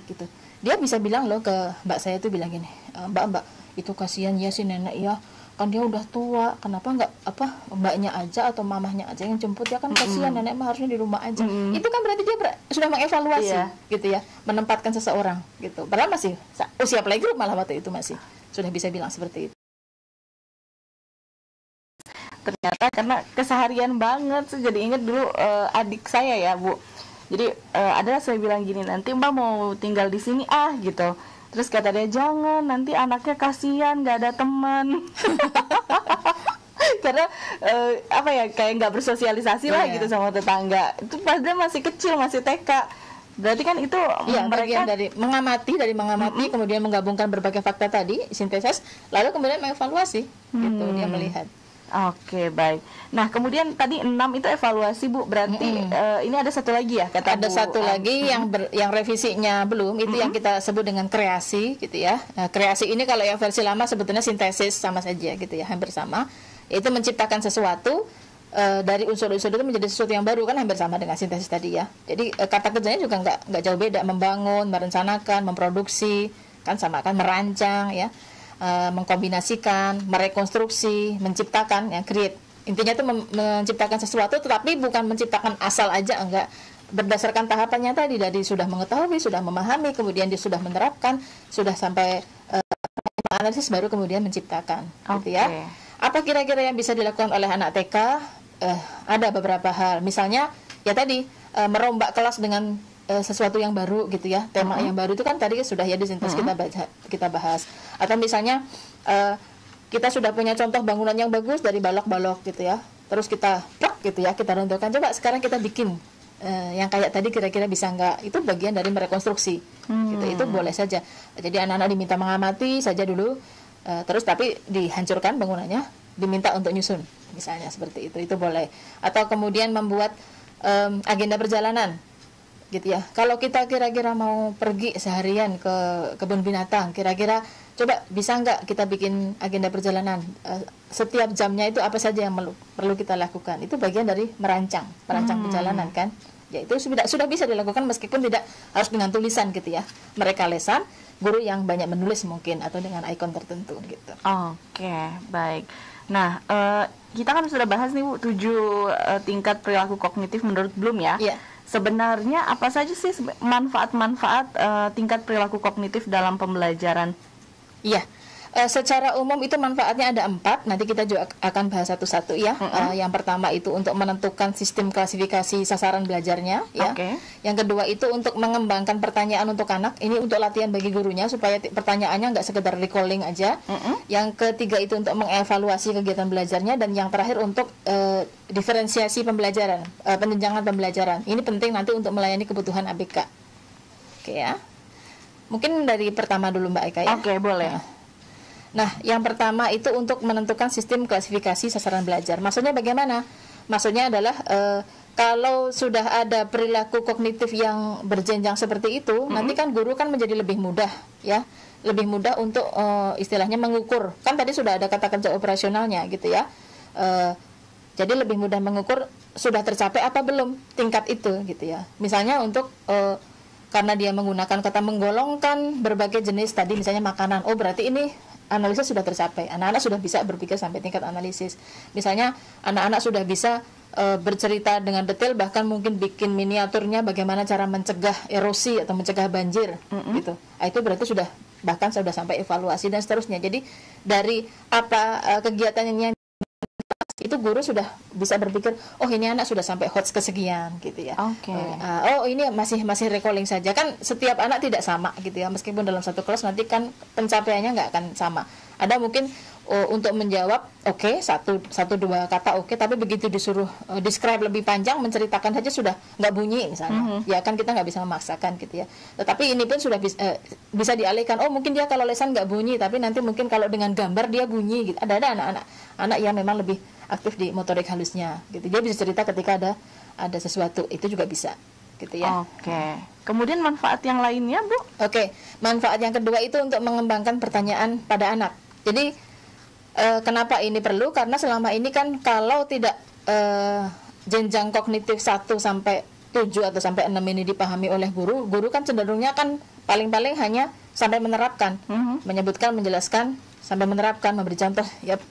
gitu. Dia bisa bilang loh ke mbak saya itu, bilang gini, mbak itu kasihan ya si nenek ya, kan dia udah tua, kenapa nggak mbaknya aja atau mamahnya aja yang jemput, ya kan kasihan nenek mah harusnya di rumah aja. Itu kan berarti dia sudah mengevaluasi gitu ya, menempatkan seseorang gitu. Padahal masih usia playgroup, malah waktu itu masih sudah bisa bilang seperti itu. Ternyata karena keseharian banget, saya jadi ingat dulu adik saya ya Bu. Jadi ada saya bilang gini, nanti Mbak mau tinggal di sini gitu. Terus kata dia, jangan, nanti anaknya kasihan, nggak ada teman. Karena kayak nggak bersosialisasi lah gitu sama tetangga. Itu padahal masih kecil, masih TK. Berarti kan itu mereka dari mengamati, kemudian menggabungkan berbagai fakta tadi, sintesis, lalu kemudian mengevaluasi, gitu dia melihat. Oke, baik. Nah, kemudian tadi 6 itu evaluasi Bu. Berarti ini ada satu lagi ya, kata ada Bu, satu lagi yang revisinya belum, itu yang kita sebut dengan kreasi gitu ya. Nah, kreasi ini kalau yang versi lama sebetulnya sintesis, sama saja gitu ya, hampir sama. Yaitu menciptakan sesuatu dari unsur-unsur itu menjadi sesuatu yang baru, kan hampir sama dengan sintesis tadi ya. Jadi kata kerjanya juga nggak jauh beda, membangun, merencanakan, memproduksi, kan sama kan, merancang ya. Mengkombinasikan, merekonstruksi, menciptakan, create. Intinya itu menciptakan sesuatu, tetapi bukan menciptakan asal aja, enggak. Berdasarkan tahapannya tadi, dari sudah mengetahui, sudah memahami, kemudian dia sudah menerapkan, sudah sampai analisis, baru kemudian menciptakan. Gitu ya. Apa kira-kira yang bisa dilakukan oleh anak TK? Ada beberapa hal. Misalnya, ya tadi merombak kelas dengan sesuatu yang baru gitu ya, tema yang baru itu kan tadi sudah ya di sintesis kita bahas. Atau misalnya kita sudah punya contoh bangunan yang bagus dari balok-balok gitu ya, terus kita gitu ya, kita rentukan, coba sekarang kita bikin yang kayak tadi, kira-kira bisa nggak? Itu bagian dari merekonstruksi gitu. Itu boleh saja. Jadi anak-anak diminta mengamati saja dulu, terus tapi dihancurkan bangunannya, diminta untuk nyusun misalnya, seperti itu boleh. Atau kemudian membuat agenda perjalanan gitu ya. Kalau kita kira-kira mau pergi seharian ke kebun binatang, kira-kira coba bisa nggak kita bikin agenda perjalanan, setiap jamnya itu apa saja yang perlu kita lakukan. Itu bagian dari merancang perjalanan kan. Ya, itu sudah bisa dilakukan meskipun tidak harus dengan tulisan gitu ya. Mereka lesan, guru yang banyak menulis mungkin, atau dengan ikon tertentu gitu. Oke, baik. Nah, kita kan sudah bahas nih Bu, 7 tingkat perilaku kognitif menurut Bloom ya. Iya. sebenarnya apa saja sih manfaat-manfaat tingkat perilaku kognitif dalam pembelajaran? Iya. Secara umum itu manfaatnya ada 4. Nanti kita juga akan bahas satu-satu ya. Yang pertama itu untuk menentukan sistem klasifikasi sasaran belajarnya ya. Yang kedua itu untuk mengembangkan pertanyaan untuk anak. Ini untuk latihan bagi gurunya supaya pertanyaannya nggak sekedar recalling aja. Yang ketiga itu untuk mengevaluasi kegiatan belajarnya, dan yang terakhir untuk diferensiasi pembelajaran, penjenjangan pembelajaran. Ini penting nanti untuk melayani kebutuhan ABK. Oke ya. Mungkin dari pertama dulu Mbak Eka ya. Oke, boleh. Nah, yang pertama itu untuk menentukan sistem klasifikasi sasaran belajar. Maksudnya bagaimana? Maksudnya adalah kalau sudah ada perilaku kognitif yang berjenjang seperti itu, nanti kan guru kan menjadi lebih mudah ya, lebih mudah untuk istilahnya mengukur. Kan tadi sudah ada kata kerja operasionalnya gitu ya. Jadi lebih mudah mengukur sudah tercapai apa belum tingkat itu gitu ya. Misalnya untuk karena dia menggunakan kata menggolongkan berbagai jenis tadi misalnya makanan, oh berarti ini analisis sudah tercapai. Anak-anak sudah bisa berpikir sampai tingkat analisis. Misalnya anak-anak sudah bisa bercerita dengan detail, bahkan mungkin bikin miniaturnya bagaimana cara mencegah erosi atau mencegah banjir gitu. Itu berarti sudah bahkan sudah sampai evaluasi dan seterusnya. Jadi dari apa kegiatannya itu guru sudah bisa berpikir, oh ini anak sudah sampai HOTS kesekian gitu ya. Oh ini masih recalling saja. Kan setiap anak tidak sama gitu ya, meskipun dalam satu kelas nanti kan pencapaiannya nggak akan sama. Ada mungkin untuk menjawab satu dua kata tapi begitu disuruh describe lebih panjang, menceritakan saja sudah nggak bunyi misalnya. Ya kan kita nggak bisa memaksakan gitu ya. Tetapi ini pun sudah bisa dialihkan. Oh mungkin dia kalau lesan nggak bunyi, tapi nanti mungkin kalau dengan gambar dia bunyi gitu. Ada anak yang memang lebih aktif di motorik halusnya gitu. Dia bisa cerita ketika ada sesuatu, itu juga bisa gitu ya. Kemudian manfaat yang lainnya, Bu? Manfaat yang kedua itu untuk mengembangkan pertanyaan pada anak. Jadi kenapa ini perlu? Karena selama ini kan kalau tidak jenjang kognitif 1 sampai 7 atau sampai 6 ini dipahami oleh guru kan cenderungnya kan paling-paling hanya sampai menerapkan, menyebutkan, menjelaskan, sampai menerapkan, memberi contoh ya,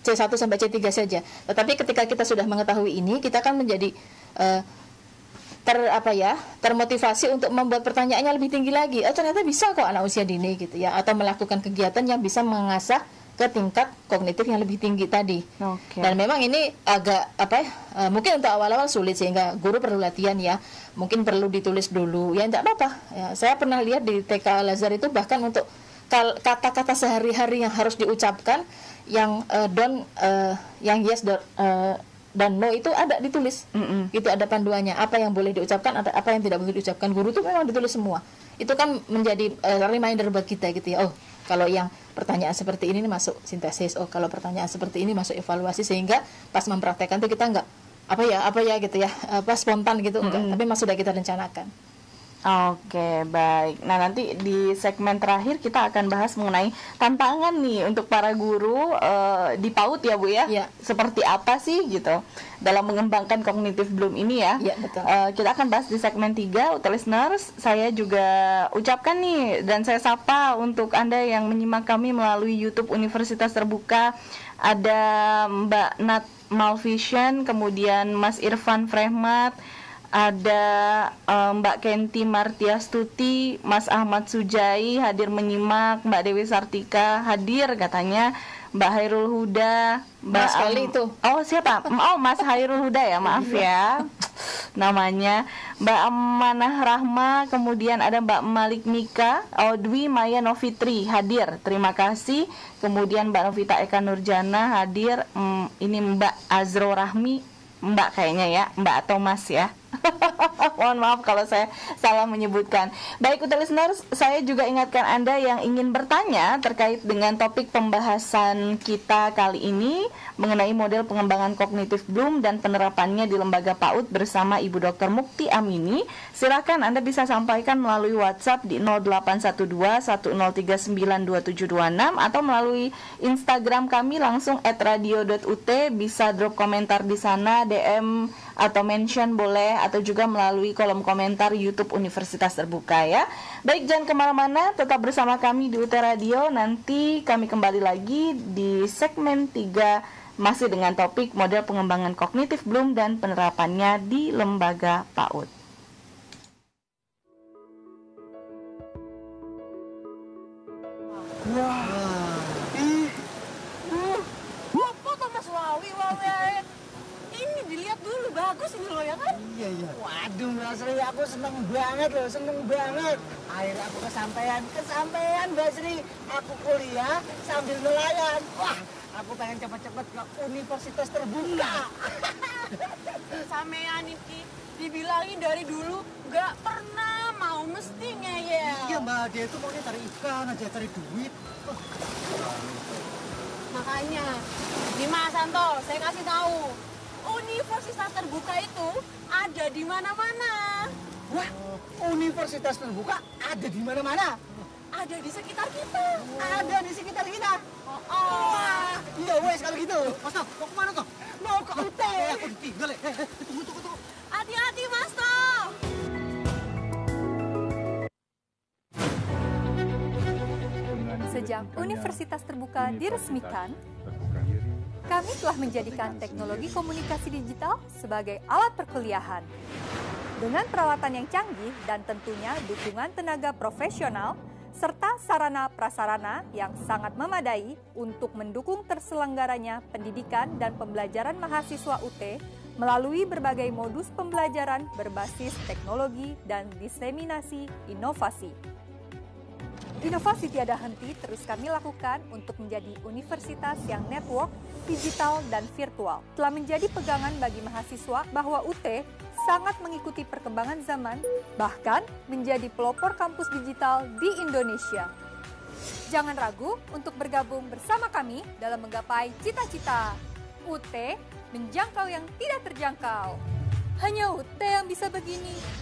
C1 sampai C3 saja. Tetapi ketika kita sudah mengetahui ini, kita kan menjadi termotivasi untuk membuat pertanyaannya lebih tinggi lagi. Ternyata bisa kok anak usia dini gitu ya, atau melakukan kegiatan yang bisa mengasah ke tingkat kognitif yang lebih tinggi tadi. Dan memang ini agak mungkin untuk awal-awal sulit, sehingga guru perlu latihan ya. Mungkin perlu ditulis dulu. Ya tidak apa-apa. Ya, saya pernah lihat di TK Al-Azhar itu bahkan untuk kata-kata sehari-hari yang harus diucapkan, yang yang yes dan no itu ada ditulis. Itu ada panduannya, apa yang boleh diucapkan, apa yang tidak boleh diucapkan. Guru itu memang ditulis semua. Itu kan menjadi reminder buat kita gitu ya. Oh, kalau yang pertanyaan seperti ini masuk sintesis. Oh, kalau pertanyaan seperti ini masuk evaluasi, sehingga pas mempraktekkan tuh kita enggak apa ya gitu ya, spontan gitu enggak, tapi memang sudah kita rencanakan. Baik. Nah, nanti di segmen terakhir kita akan bahas mengenai tantangan nih untuk para guru di PAUD ya, Bu ya. Seperti apa sih gitu dalam mengembangkan kognitif Bloom ini ya. Betul. Kita akan bahas di segmen 3, listeners. Saya juga ucapkan nih dan saya sapa untuk Anda yang menyimak kami melalui YouTube Universitas Terbuka. Ada Mbak Nat Malvision, kemudian Mas Irfan Frehmat, ada Mbak Kenti Martiastuti, Mas Ahmad Sujai hadir menyimak, Mbak Dewi Sartika hadir katanya, Mbak Hairul Huda, Mbak siapa? Mas Hairul Huda ya, maaf ya namanya, Mbak Amanah Rahma, kemudian ada Mbak Malik Mika, Audwi Maya Novitri hadir, terima kasih. Kemudian Mbak Novita Eka Nurjana hadir, ini Mbak Azro Rahmi, Mbak kayaknya ya, Mbak atau Mas ya. Mohon maaf kalau saya salah menyebutkan. Baik, listeners, saya juga ingatkan Anda yang ingin bertanya terkait dengan topik pembahasan kita kali ini mengenai model pengembangan kognitif Bloom dan penerapannya di lembaga PAUD bersama Ibu Dr. Mukti Amini. Silakan Anda bisa sampaikan melalui WhatsApp di 0812-1039-2726 atau melalui Instagram kami langsung @radio.ut, bisa drop komentar di sana, DM atau mention boleh, atau juga melalui kolom komentar YouTube Universitas Terbuka ya. Baik, jangan kemana-mana, tetap bersama kami di UT Radio. Nanti kami kembali lagi di segmen 3 masih dengan topik model pengembangan kognitif Bloom dan penerapannya di lembaga PAUD. bagus ini loh ya kan? Iya. Waduh Mbak Sri, aku seneng banget loh, seneng banget. Akhirnya aku kesampaian Mbak Sri. Aku kuliah sambil nelayan. Wah, aku pengen cepet-cepet ke universitas terbuka. Sampean iki dibilangin dari dulu nggak pernah mau mesti ngeyel. Iya Mbak, dia itu maunya cari ikan aja, cari duit. Makanya, nih Mas Santo, saya kasih tahu. Universitas terbuka itu ada di mana-mana. Wah, universitas terbuka ada di mana-mana. Ada di sekitar kita. Ada di sekitar kita. Wah, iya wes kalau gitu. Mas Toh, mau kemana toh? Mau ke UT. Aku ditinggal ya. Tunggu. Hati-hati Mas Toh. Sejak universitas terbuka diresmikan, kami telah menjadikan teknologi komunikasi digital sebagai alat perkuliahan. Dengan peralatan yang canggih dan tentunya dukungan tenaga profesional, serta sarana-prasarana yang sangat memadai untuk mendukung terselenggaranya pendidikan dan pembelajaran mahasiswa UT melalui berbagai modus pembelajaran berbasis teknologi dan diseminasi inovasi. Inovasi tiada henti terus kami lakukan untuk menjadi universitas yang network, digital, dan virtual. Telah menjadi pegangan bagi mahasiswa bahwa UT sangat mengikuti perkembangan zaman, bahkan menjadi pelopor kampus digital di Indonesia. Jangan ragu untuk bergabung bersama kami dalam menggapai cita-cita. UT menjangkau yang tidak terjangkau. Hanya UT yang bisa begini.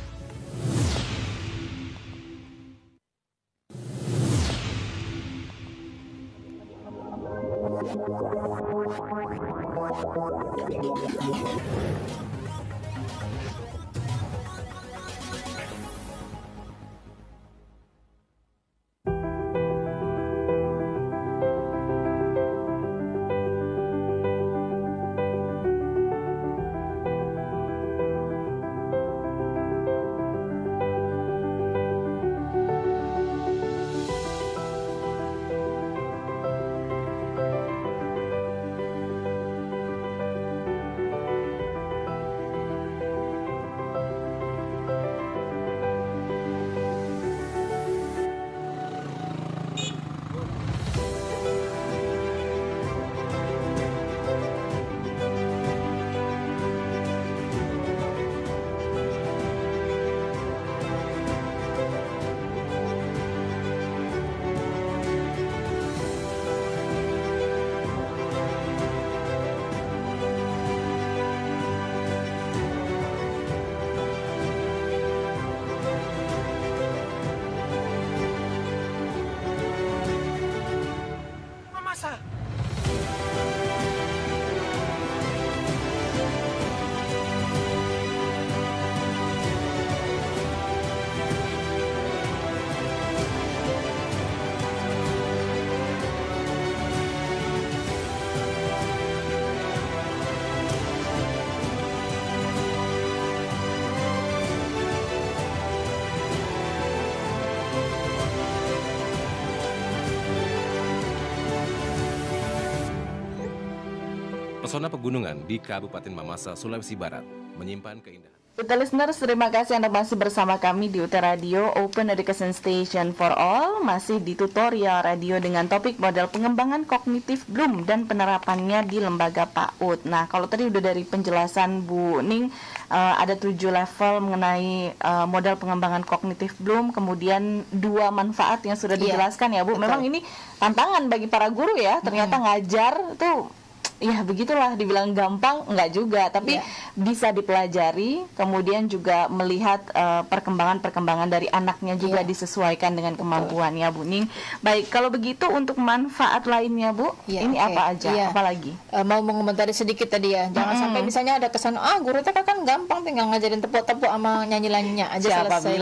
Pesona pegunungan di Kabupaten Mamasa, Sulawesi Barat menyimpan keindahan. UT listeners, terima kasih Anda masih bersama kami di UT Radio Open Education Station for All. Masih di tutorial radio dengan topik model pengembangan kognitif Bloom dan penerapannya di lembaga PAUD. Nah, kalau tadi udah dari penjelasan Bu Ning, ada 7 level mengenai model pengembangan kognitif Bloom, kemudian 2 manfaat yang sudah dijelaskan ya Bu. Betul. Memang ini tantangan bagi para guru ya, ternyata ngajar tuh ya begitulah, dibilang gampang enggak juga, tapi bisa dipelajari, kemudian juga melihat perkembangan-perkembangan dari anaknya juga disesuaikan dengan kemampuan ya Bu Ning. Baik, kalau begitu untuk manfaat lainnya Bu, ini apa aja, apa lagi? Mau mengomentari sedikit tadi ya, jangan sampai misalnya ada kesan, guru TK kan gampang, tinggal ngajarin tepuk-tepuk sama nyanyi-nyanyinya aja selesai.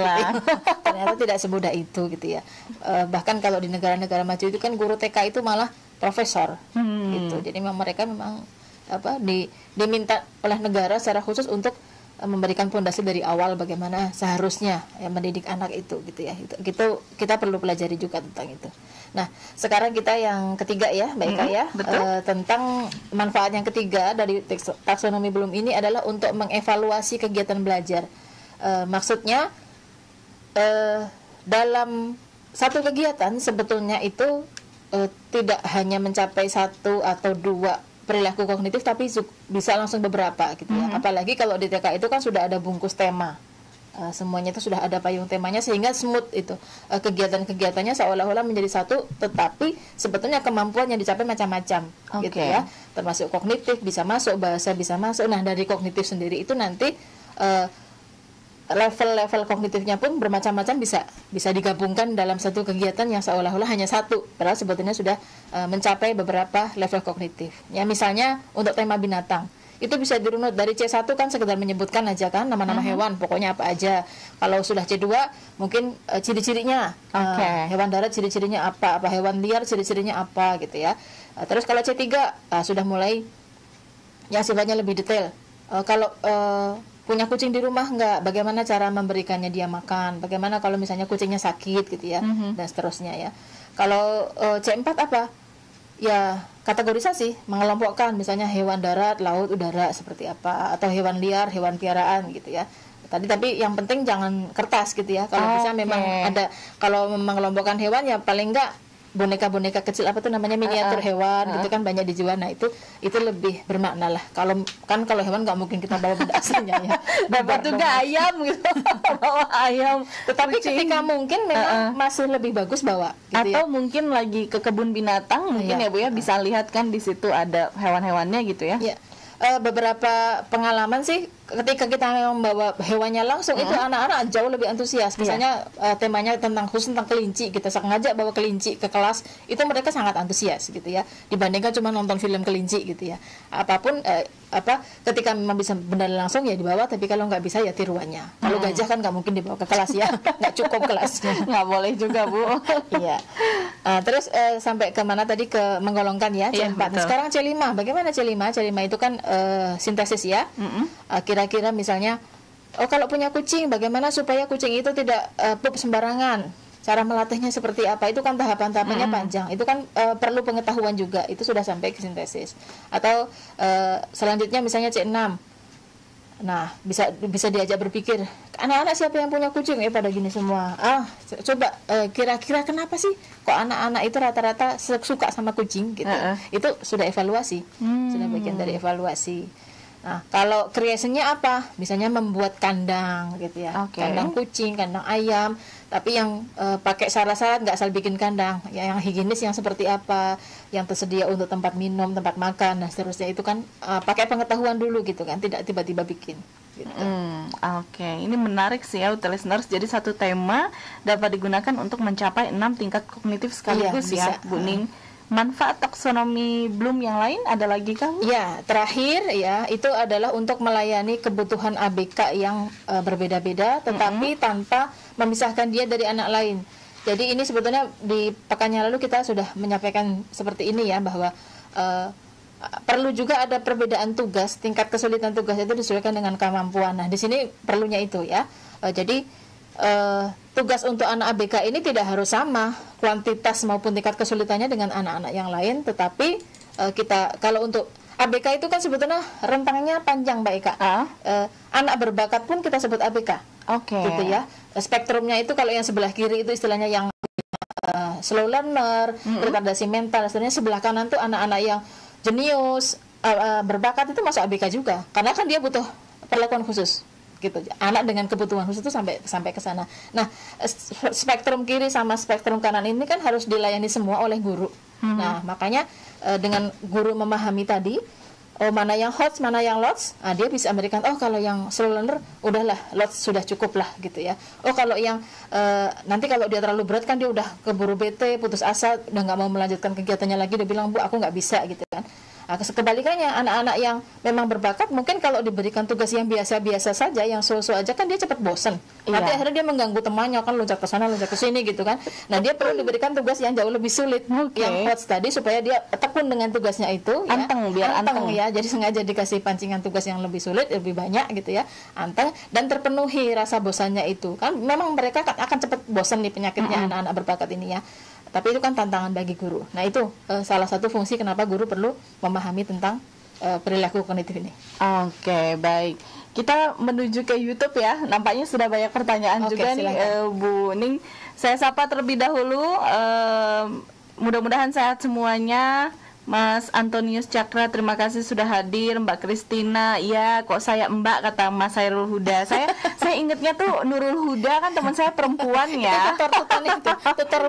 Ternyata tidak semudah itu gitu ya. Bahkan kalau di negara-negara maju itu kan guru TK itu malah profesor gitu. Jadi mereka memang diminta oleh negara secara khusus untuk memberikan fondasi dari awal bagaimana seharusnya mendidik anak itu gitu ya. Itu kita perlu pelajari juga tentang itu. Nah, sekarang kita yang ketiga ya, Mbak Ika ya, tentang manfaat yang ketiga dari taksonomi Bloom ini adalah untuk mengevaluasi kegiatan belajar. Maksudnya dalam satu kegiatan sebetulnya itu tidak hanya mencapai satu atau dua perilaku kognitif, tapi bisa langsung beberapa gitu ya. Apalagi kalau di TK itu kan sudah ada bungkus tema. Semuanya itu sudah ada payung temanya sehingga smooth itu kegiatan-kegiatannya seolah-olah menjadi satu, tetapi sebetulnya kemampuan yang dicapai macam-macam gitu ya, termasuk kognitif bisa masuk, bahasa bisa masuk. Nah, dari kognitif sendiri itu nanti level-level kognitifnya pun bermacam-macam, bisa digabungkan dalam satu kegiatan yang seolah-olah hanya satu, padahal sebetulnya sudah mencapai beberapa level kognitif. Ya, misalnya untuk tema binatang itu bisa dirunut dari C1 kan sekedar menyebutkan aja kan nama-nama hewan, pokoknya apa aja. Kalau sudah C2 mungkin ciri-cirinya, hewan darat ciri-cirinya apa hewan liar ciri-cirinya apa gitu ya. Terus kalau C3 sudah mulai yang sifatnya lebih detail. Kalau punya kucing di rumah enggak, bagaimana cara memberikannya dia makan, bagaimana kalau misalnya kucingnya sakit gitu ya, dan seterusnya ya. Kalau C4 apa? Ya, kategorisasi, mengelompokkan misalnya hewan darat, laut, udara seperti apa, atau hewan liar, hewan piaraan gitu ya. Tapi yang penting jangan kertas gitu ya. Kalau bisa memang ada, kalau mengelompokkan hewan ya paling enggak boneka-boneka kecil apa tuh namanya, miniatur hewan gitu kan banyak dijual. Nah, itu lebih bermakna lah. Kalau hewan nggak mungkin kita bawa benda aslinya ya. Dapat juga ayam gitu. Bawa ayam. Tetapi ketika mungkin memang masih lebih bagus bawa gitu. Atau mungkin lagi ke kebun binatang mungkin ya Bu ya, bisa lihat kan di situ ada hewan-hewannya gitu ya. Iya. Beberapa pengalaman sih ketika kita membawa hewannya langsung itu anak-anak jauh lebih antusias. Misalnya temanya khusus tentang kelinci, kita sengaja bawa kelinci ke kelas, itu mereka sangat antusias gitu ya, dibandingkan cuma nonton film kelinci gitu ya. Apapun ketika memang bisa benar langsung ya dibawa, tapi kalau nggak bisa ya tiruannya. Kalau gajah kan nggak mungkin dibawa ke kelas ya, nggak cukup kelasnya. Nggak boleh juga Bu. Iya. Terus sampai ke mana tadi, ke menggolongkan ya, C4. Nah, sekarang C5. Bagaimana C5? C5 itu kan sintesis ya. Kira-kira misalnya, kalau punya kucing, bagaimana supaya kucing itu tidak pup sembarangan? Cara melatihnya seperti apa? Itu kan tahapan-tahapannya panjang. Itu kan perlu pengetahuan juga. Itu sudah sampai ke sintesis. Atau selanjutnya misalnya C6. Nah, bisa diajak berpikir. Anak-anak siapa yang punya kucing? Pada gini semua. Coba kira-kira kenapa sih kok anak-anak itu rata-rata suka sama kucing gitu? Itu sudah evaluasi. Sudah bagian dari evaluasi. Nah, kalau creation-nya apa? Misalnya membuat kandang gitu ya. Kandang kucing, kandang ayam, tapi yang pakai syarat-syarat, nggak asal bikin kandang. Yang higienis yang seperti apa, yang tersedia untuk tempat minum, tempat makan, dan seterusnya. Itu kan pakai pengetahuan dulu gitu kan, tidak tiba-tiba bikin. Gitu. Ini menarik sih ya listeners. Jadi satu tema dapat digunakan untuk mencapai 6 tingkat kognitif sekaligus ya, Bu Ning. Manfaat taksonomi Bloom yang lain ada lagi kan? Ya, terakhir ya, itu adalah untuk melayani kebutuhan ABK yang berbeda-beda, tetapi tanpa memisahkan dia dari anak lain. Jadi ini sebetulnya di pekannya lalu kita sudah menyampaikan seperti ini ya, bahwa perlu juga ada perbedaan tugas, tingkat kesulitan tugas itu disesuaikan dengan kemampuan. Nah, di sini perlunya itu ya. Jadi tugas untuk anak ABK ini tidak harus sama kuantitas maupun tingkat kesulitannya dengan anak-anak yang lain, tetapi kita kalau untuk ABK itu kan sebetulnya rentangnya panjang Mbak Eka. Anak berbakat pun kita sebut ABK. Gitu ya. Spektrumnya itu kalau yang sebelah kiri itu istilahnya yang slow learner, retardasi mental, istilahnya sebelah kanan tuh anak-anak yang jenius, berbakat itu masuk ABK juga. Karena kan dia butuh perlakuan khusus. Gitu. Anak dengan kebutuhan khusus itu sampai ke sana. Nah, spektrum kiri sama spektrum kanan ini kan harus dilayani semua oleh guru. Nah, makanya dengan guru memahami tadi, mana yang hot, mana yang lots, dia bisa memberikan, kalau yang slow learner udahlah, lots sudah cukup lah gitu ya. Kalau yang nanti kalau dia terlalu berat kan dia udah keburu bete, putus asa, udah nggak mau melanjutkan kegiatannya lagi, dia bilang, Bu, aku nggak bisa gitu kan. Kebalikannya, anak-anak yang memang berbakat mungkin kalau diberikan tugas yang biasa-biasa saja, yang so-so aja kan dia cepat bosan. Nanti akhirnya dia mengganggu temannya kan, loncat ke sana, loncat ke sini gitu kan. Nah, dia perlu diberikan tugas yang jauh lebih sulit, yang hot tadi, supaya dia tekun dengan tugasnya itu. Anteng, biar anteng ya. Jadi sengaja dikasih pancingan tugas yang lebih sulit, lebih banyak gitu ya, anteng, dan terpenuhi rasa bosannya itu kan. Memang mereka akan cepat bosan nih penyakitnya anak-anak berbakat ini ya. Tapi itu kan tantangan bagi guru. Nah itu salah satu fungsi kenapa guru perlu memahami tentang perilaku kognitif ini. Oke, baik. Kita menuju ke YouTube ya. Nampaknya sudah banyak pertanyaan juga nih, Bu Ning. Saya sapa terlebih dahulu. Mudah-mudahan sehat semuanya. Mas Antonius Cakra, terima kasih sudah hadir. Mbak Kristina, ya kok saya Mbak, kata Mas Hairul Huda. Saya ingetnya tuh Nurul Huda kan teman saya perempuan ya.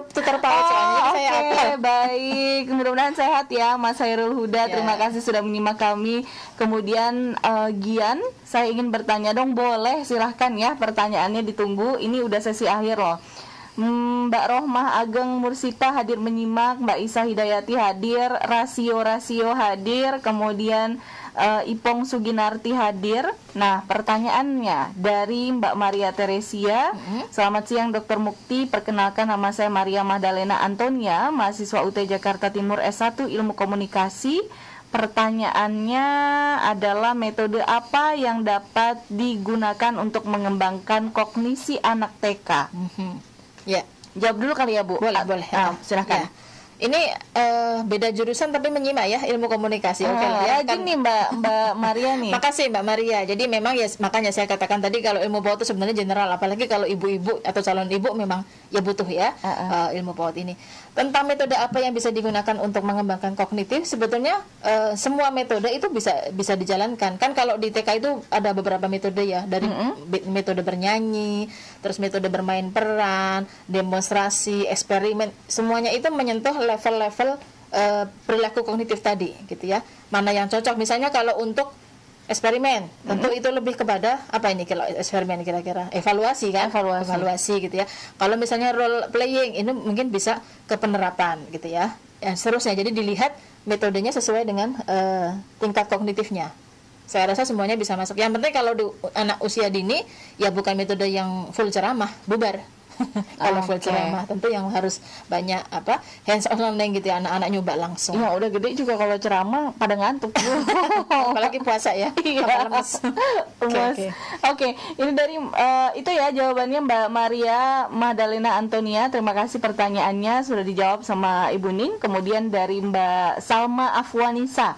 Tutor PAUD soalnya. Oke, baik. Mudah-mudahan sehat ya Mas Hairul Huda. Terima kasih sudah menyimak kami. Kemudian Gian, saya ingin bertanya dong, boleh silahkan ya, pertanyaannya ditunggu. Ini udah sesi akhir loh. Mbak Rohmah Ageng Mursita hadir menyimak, Mbak Isa Hidayati hadir, Rasio hadir, kemudian Ipong Suginarti hadir. Nah, pertanyaannya dari Mbak Maria Teresia. Selamat siang Dr. Mukti, perkenalkan nama saya Maria Magdalena Antonia, mahasiswa UT Jakarta Timur S1 Ilmu Komunikasi. Pertanyaannya adalah metode apa yang dapat digunakan untuk mengembangkan kognisi anak TK? Ya, jawab dulu kali ya Bu. Boleh. Silahkan. Ya. Ini beda jurusan tapi menyimak ya, ilmu komunikasi. Oke, ya gini Mbak Maria nih. Makasih Mbak Maria. Jadi memang ya makanya saya katakan tadi kalau ilmu PAUD itu sebenarnya general, apalagi kalau ibu-ibu atau calon ibu memang ya butuh ya ilmu PAUD ini. Tentang metode apa yang bisa digunakan untuk mengembangkan kognitif, sebetulnya semua metode itu bisa dijalankan. Kan kalau di TK itu ada beberapa metode ya, dari metode bernyanyi, terus metode bermain peran, demonstrasi, eksperimen, semuanya itu menyentuh level-level perilaku kognitif tadi, gitu ya. Mana yang cocok? Misalnya kalau untuk eksperimen, tentu itu lebih kepada apa ini kalau eksperimen kira-kira evaluasi kan? Evaluasi gitu ya. Kalau misalnya role playing ini mungkin bisa ke penerapan gitu ya. Ya seterusnya. Jadi dilihat metodenya sesuai dengan tingkat kognitifnya. Saya rasa semuanya bisa masuk. Yang penting kalau di anak usia dini ya bukan metode yang full ceramah, bubar. Kalau full ceramah tentu yang harus banyak hands on learning gitu ya, anak-anak nyoba langsung. Ya udah gede juga kalau ceramah pada ngantuk. Apalagi puasa ya. Lemes. Oke, ini dari itu ya jawabannya Mbak Maria Magdalena Antonia. Terima kasih pertanyaannya sudah dijawab sama Ibu Ning. Kemudian dari Mbak Salma Afwanisa.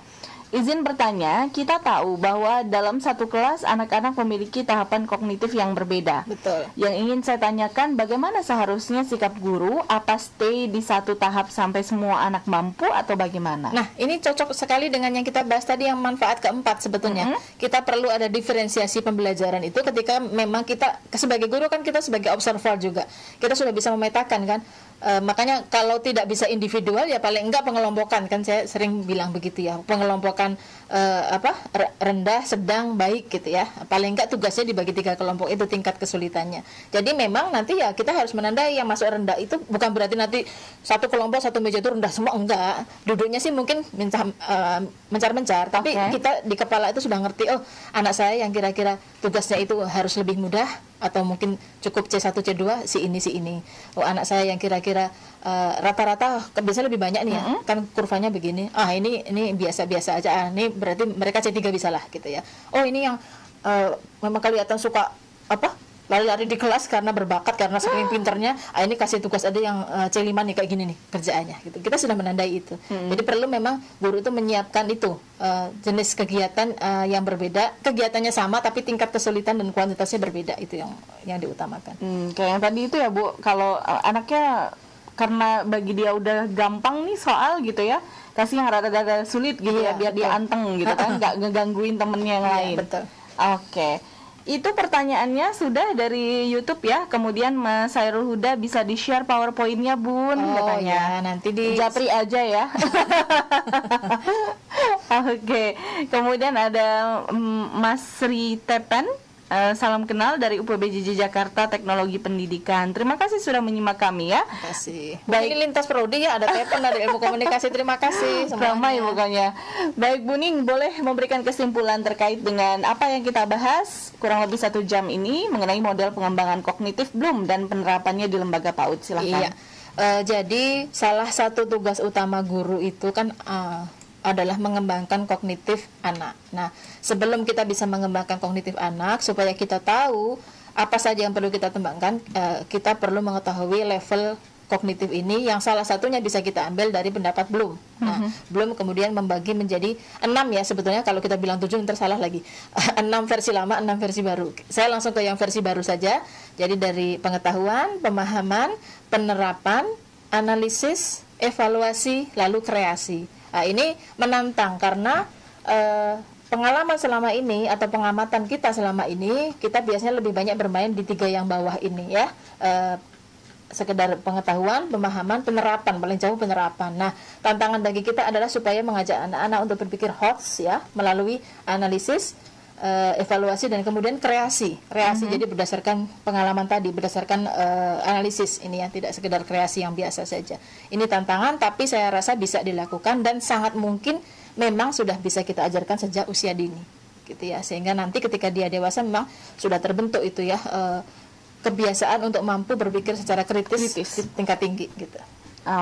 Izin bertanya, kita tahu bahwa dalam satu kelas anak-anak memiliki tahapan kognitif yang berbeda. Betul. Yang ingin saya tanyakan, bagaimana seharusnya sikap guru? Apa stay di satu tahap sampai semua anak mampu atau bagaimana? Nah, ini cocok sekali dengan yang kita bahas tadi, yang manfaat keempat sebetulnya. Kita perlu ada diferensiasi pembelajaran itu ketika memang kita sebagai guru kan kita sebagai observer juga. Kita sudah bisa memetakan kan. Makanya kalau tidak bisa individual ya paling enggak pengelompokan, kan saya sering bilang begitu ya, pengelompokan rendah, sedang, baik gitu ya. Paling enggak tugasnya dibagi 3 kelompok, itu tingkat kesulitannya. Jadi memang nanti ya kita harus menandai yang masuk rendah itu bukan berarti nanti satu kelompok satu meja itu rendah semua, enggak. Duduknya sih mungkin mencar-mencar, tapi kita di kepala itu sudah ngerti, oh anak saya yang kira-kira tugasnya itu harus lebih mudah atau mungkin cukup C1 C2 si ini. Oh anak saya yang kira-kira rata-rata biasanya lebih banyak nih ya, kan kurvanya begini. Ini biasa-biasa aja. Ini berarti mereka C3 bisa lah gitu ya. Oh ini yang memang kelihatan suka lari-lari di kelas karena berbakat, karena saking pinternya. Ini kasih tugas ada yang C5 nih kayak gini nih kerjaannya gitu. Kita sudah menandai itu. Jadi perlu memang guru itu menyiapkan itu jenis kegiatan yang berbeda, kegiatannya sama tapi tingkat kesulitan dan kuantitasnya berbeda, itu yang diutamakan. Kayak yang tadi itu ya Bu, kalau anaknya karena bagi dia udah gampang nih soal gitu ya, kasih yang rada-rada sulit gitu ya biar dia anteng gitu kan, nggak ngegangguin temennya yang lain. Betul. Oke. Itu pertanyaannya sudah dari YouTube ya. Kemudian Mas Hairul Huda bisa di-share PowerPoint-nya Bun katanya. Ya, nanti di Japri aja ya. Oke. Kemudian ada Mas Sri Tepen. Salam kenal dari UPBJJ Jakarta Teknologi Pendidikan. Terima kasih sudah menyimak kami ya. Terima kasih. Baik. Ini lintas prodi ya, ada Tepen dari ilmu komunikasi. Terima kasih semuanya. Ramai pokoknya. Baik Bu Ning, boleh memberikan kesimpulan terkait dengan apa yang kita bahas kurang lebih 1 jam ini mengenai model pengembangan kognitif Bloom dan penerapannya di lembaga PAUD. Silakan. Iya. Jadi salah satu tugas utama guru itu kan adalah mengembangkan kognitif anak. Nah, sebelum kita bisa mengembangkan kognitif anak, supaya kita tahu apa saja yang perlu kita kembangkan, kita perlu mengetahui level kognitif ini yang salah satunya bisa kita ambil dari pendapat Bloom. Nah, Bloom kemudian membagi menjadi 6 ya sebetulnya, kalau kita bilang 7 tersalah lagi. 6 versi lama, 6 versi baru. Saya langsung ke yang versi baru saja. Jadi dari pengetahuan, pemahaman, penerapan, analisis, evaluasi, lalu kreasi. Nah, ini menantang karena pengalaman selama ini atau pengamatan kita selama ini, kita biasanya lebih banyak bermain di 3 yang bawah ini ya. Sekedar pengetahuan, pemahaman, penerapan, paling jauh penerapan. Nah, tantangan bagi kita adalah supaya mengajak anak-anak untuk berpikir HOTS ya, melalui analisis, evaluasi, dan kemudian kreasi. Jadi berdasarkan pengalaman tadi, berdasarkan analisis ini ya, tidak sekedar kreasi yang biasa saja. Ini tantangan, tapi saya rasa bisa dilakukan dan sangat mungkin memang sudah bisa kita ajarkan sejak usia dini, gitu ya. Sehingga nanti ketika dia dewasa memang sudah terbentuk itu ya. Kebiasaan untuk mampu berpikir secara kritis. Di tingkat tinggi gitu.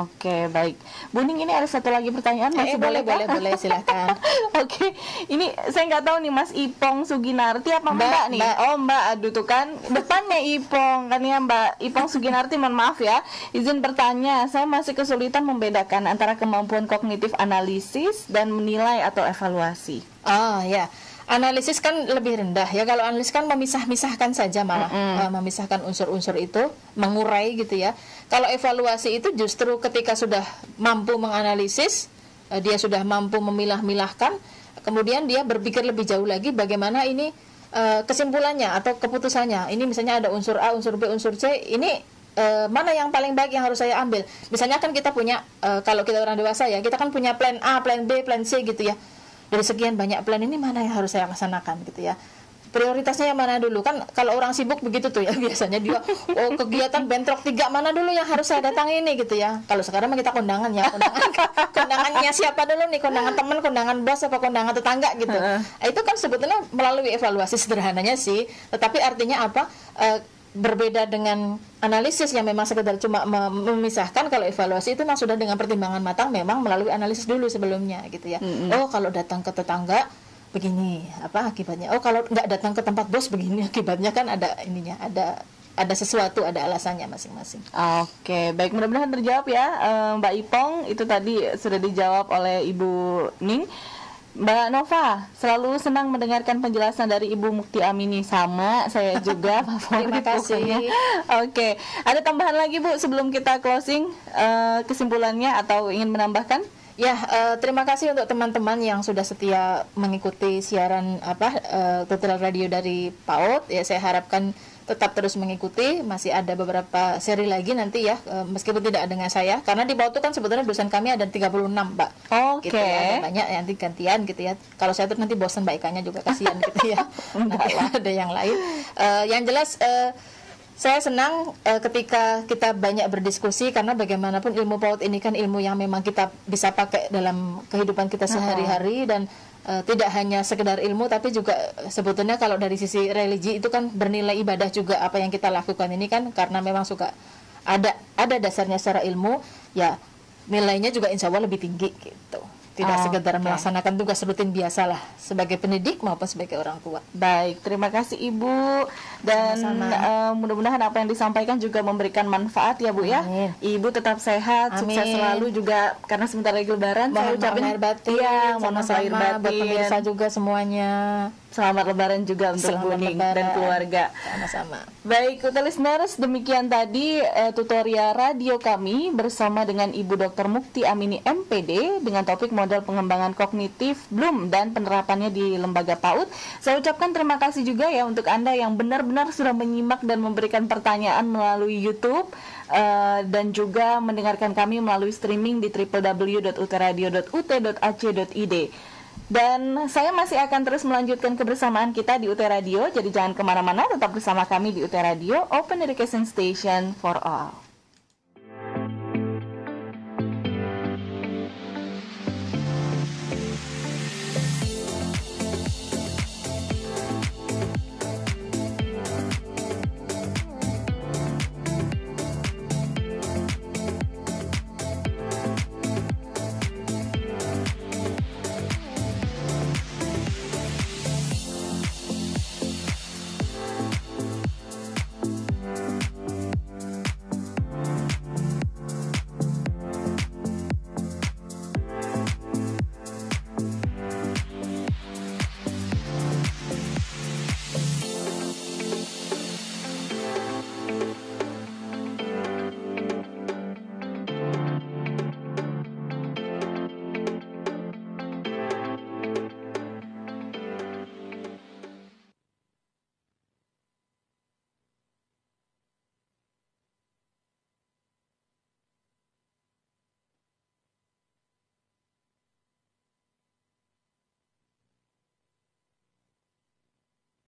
Oke, baik. Bu Ning, ini ada satu lagi pertanyaan, masih boleh silakan. Oke, ini saya nggak tahu nih Mas Ipong Suginarti apa Mbak nih? Oh Mbak, aduh tuh kan depannya Ipong kan ya Mbak Ipong Suginarti, mohon maaf ya. Izin bertanya, saya masih kesulitan membedakan antara kemampuan kognitif analisis dan menilai atau evaluasi. Oh ya. Analisis kan lebih rendah ya. Kalau analisis kan memisah-misahkan saja malah, memisahkan unsur-unsur itu, mengurai gitu ya. Kalau evaluasi itu justru ketika sudah mampu menganalisis, dia sudah mampu memilah-milahkan, kemudian dia berpikir lebih jauh lagi bagaimana ini kesimpulannya atau keputusannya. Ini misalnya ada unsur A, unsur B, unsur C, ini mana yang paling baik yang harus saya ambil. Misalnya kan kita punya, kalau kita orang dewasa ya, kita kan punya plan A, plan B, plan C gitu ya. Dari sekian banyak plan ini mana yang harus saya laksanakan gitu ya. Prioritasnya yang mana dulu, kan kalau orang sibuk begitu tuh ya, biasanya dia kegiatan bentrok 3 mana dulu yang harus saya datangi ini gitu ya. Kalau sekarang mah kita kondangan ya, kondangannya siapa dulu nih, kondangan teman, kondangan bos, apa kondangan tetangga gitu. Itu kan sebetulnya melalui evaluasi sederhananya sih, tetapi artinya apa, berbeda dengan analisis yang memang sekedar cuma memisahkan. Kalau evaluasi itu memang sudah dengan pertimbangan matang, memang melalui analisis dulu sebelumnya gitu ya. Oh kalau datang ke tetangga begini, apa akibatnya? Oh kalau nggak datang ke tempat bos begini akibatnya, kan ada ininya, ada sesuatu, ada alasannya masing-masing. Oke, baik, mudah-mudahan terjawab ya Mbak Ipong. Itu tadi sudah dijawab oleh Ibu Ning. Mbak Nova, selalu senang mendengarkan penjelasan dari Ibu Mukti Amini. Sama, saya juga favorit. Terima kasih. Oke, ada tambahan lagi Bu sebelum kita closing, kesimpulannya atau ingin menambahkan? Ya, terima kasih untuk teman-teman yang sudah setia mengikuti siaran Tutorial Radio dari PAUD. Ya, saya harapkan tetap terus mengikuti. Masih ada beberapa seri lagi nanti ya, meskipun tidak dengan saya, karena di PAUD itu kan sebetulnya dosen kami ada 36 Mbak. Oke. Gitu ya, ada banyak nanti gantian gitu ya. Kalau saya tuh nanti bosan Mbak Ikanya juga, kasihan gitu ya. Nanti ada yang lain. Yang jelas saya senang ketika kita banyak berdiskusi, karena bagaimanapun ilmu PAUD ini kan ilmu yang memang kita bisa pakai dalam kehidupan kita sehari-hari, dan tidak hanya sekedar ilmu, tapi juga sebetulnya kalau dari sisi religi itu kan bernilai ibadah juga apa yang kita lakukan ini kan, karena memang suka ada dasarnya secara ilmu ya, nilainya juga insya Allah lebih tinggi gitu. Tidak sekedar melaksanakan tugas rutin biasalah sebagai pendidik maupun sebagai orang tua. Baik, terima kasih Ibu, dan mudah-mudahan apa yang disampaikan juga memberikan manfaat ya Bu. Amin. Ya. Ibu tetap sehat, sukses selalu juga, karena sebentar lagi Lebaran. Mohon lahir batin, sama-sama buat pemirsa juga semuanya. Selamat Lebaran juga untuk Bu Ning dan keluarga. Sama-sama. Baik, listeners, demikian tadi tutorial radio kami bersama dengan Ibu Dr. Mukti Amini MPD dengan topik model pengembangan kognitif Bloom dan penerapannya di lembaga PAUD. Saya ucapkan terima kasih juga ya untuk Anda yang benar-benar sudah menyimak dan memberikan pertanyaan melalui YouTube, dan juga mendengarkan kami melalui streaming di www.utradio.ut.ac.id. Dan saya masih akan terus melanjutkan kebersamaan kita di UT Radio, jadi jangan kemana-mana, tetap bersama kami di UT Radio, Open Education Station for All.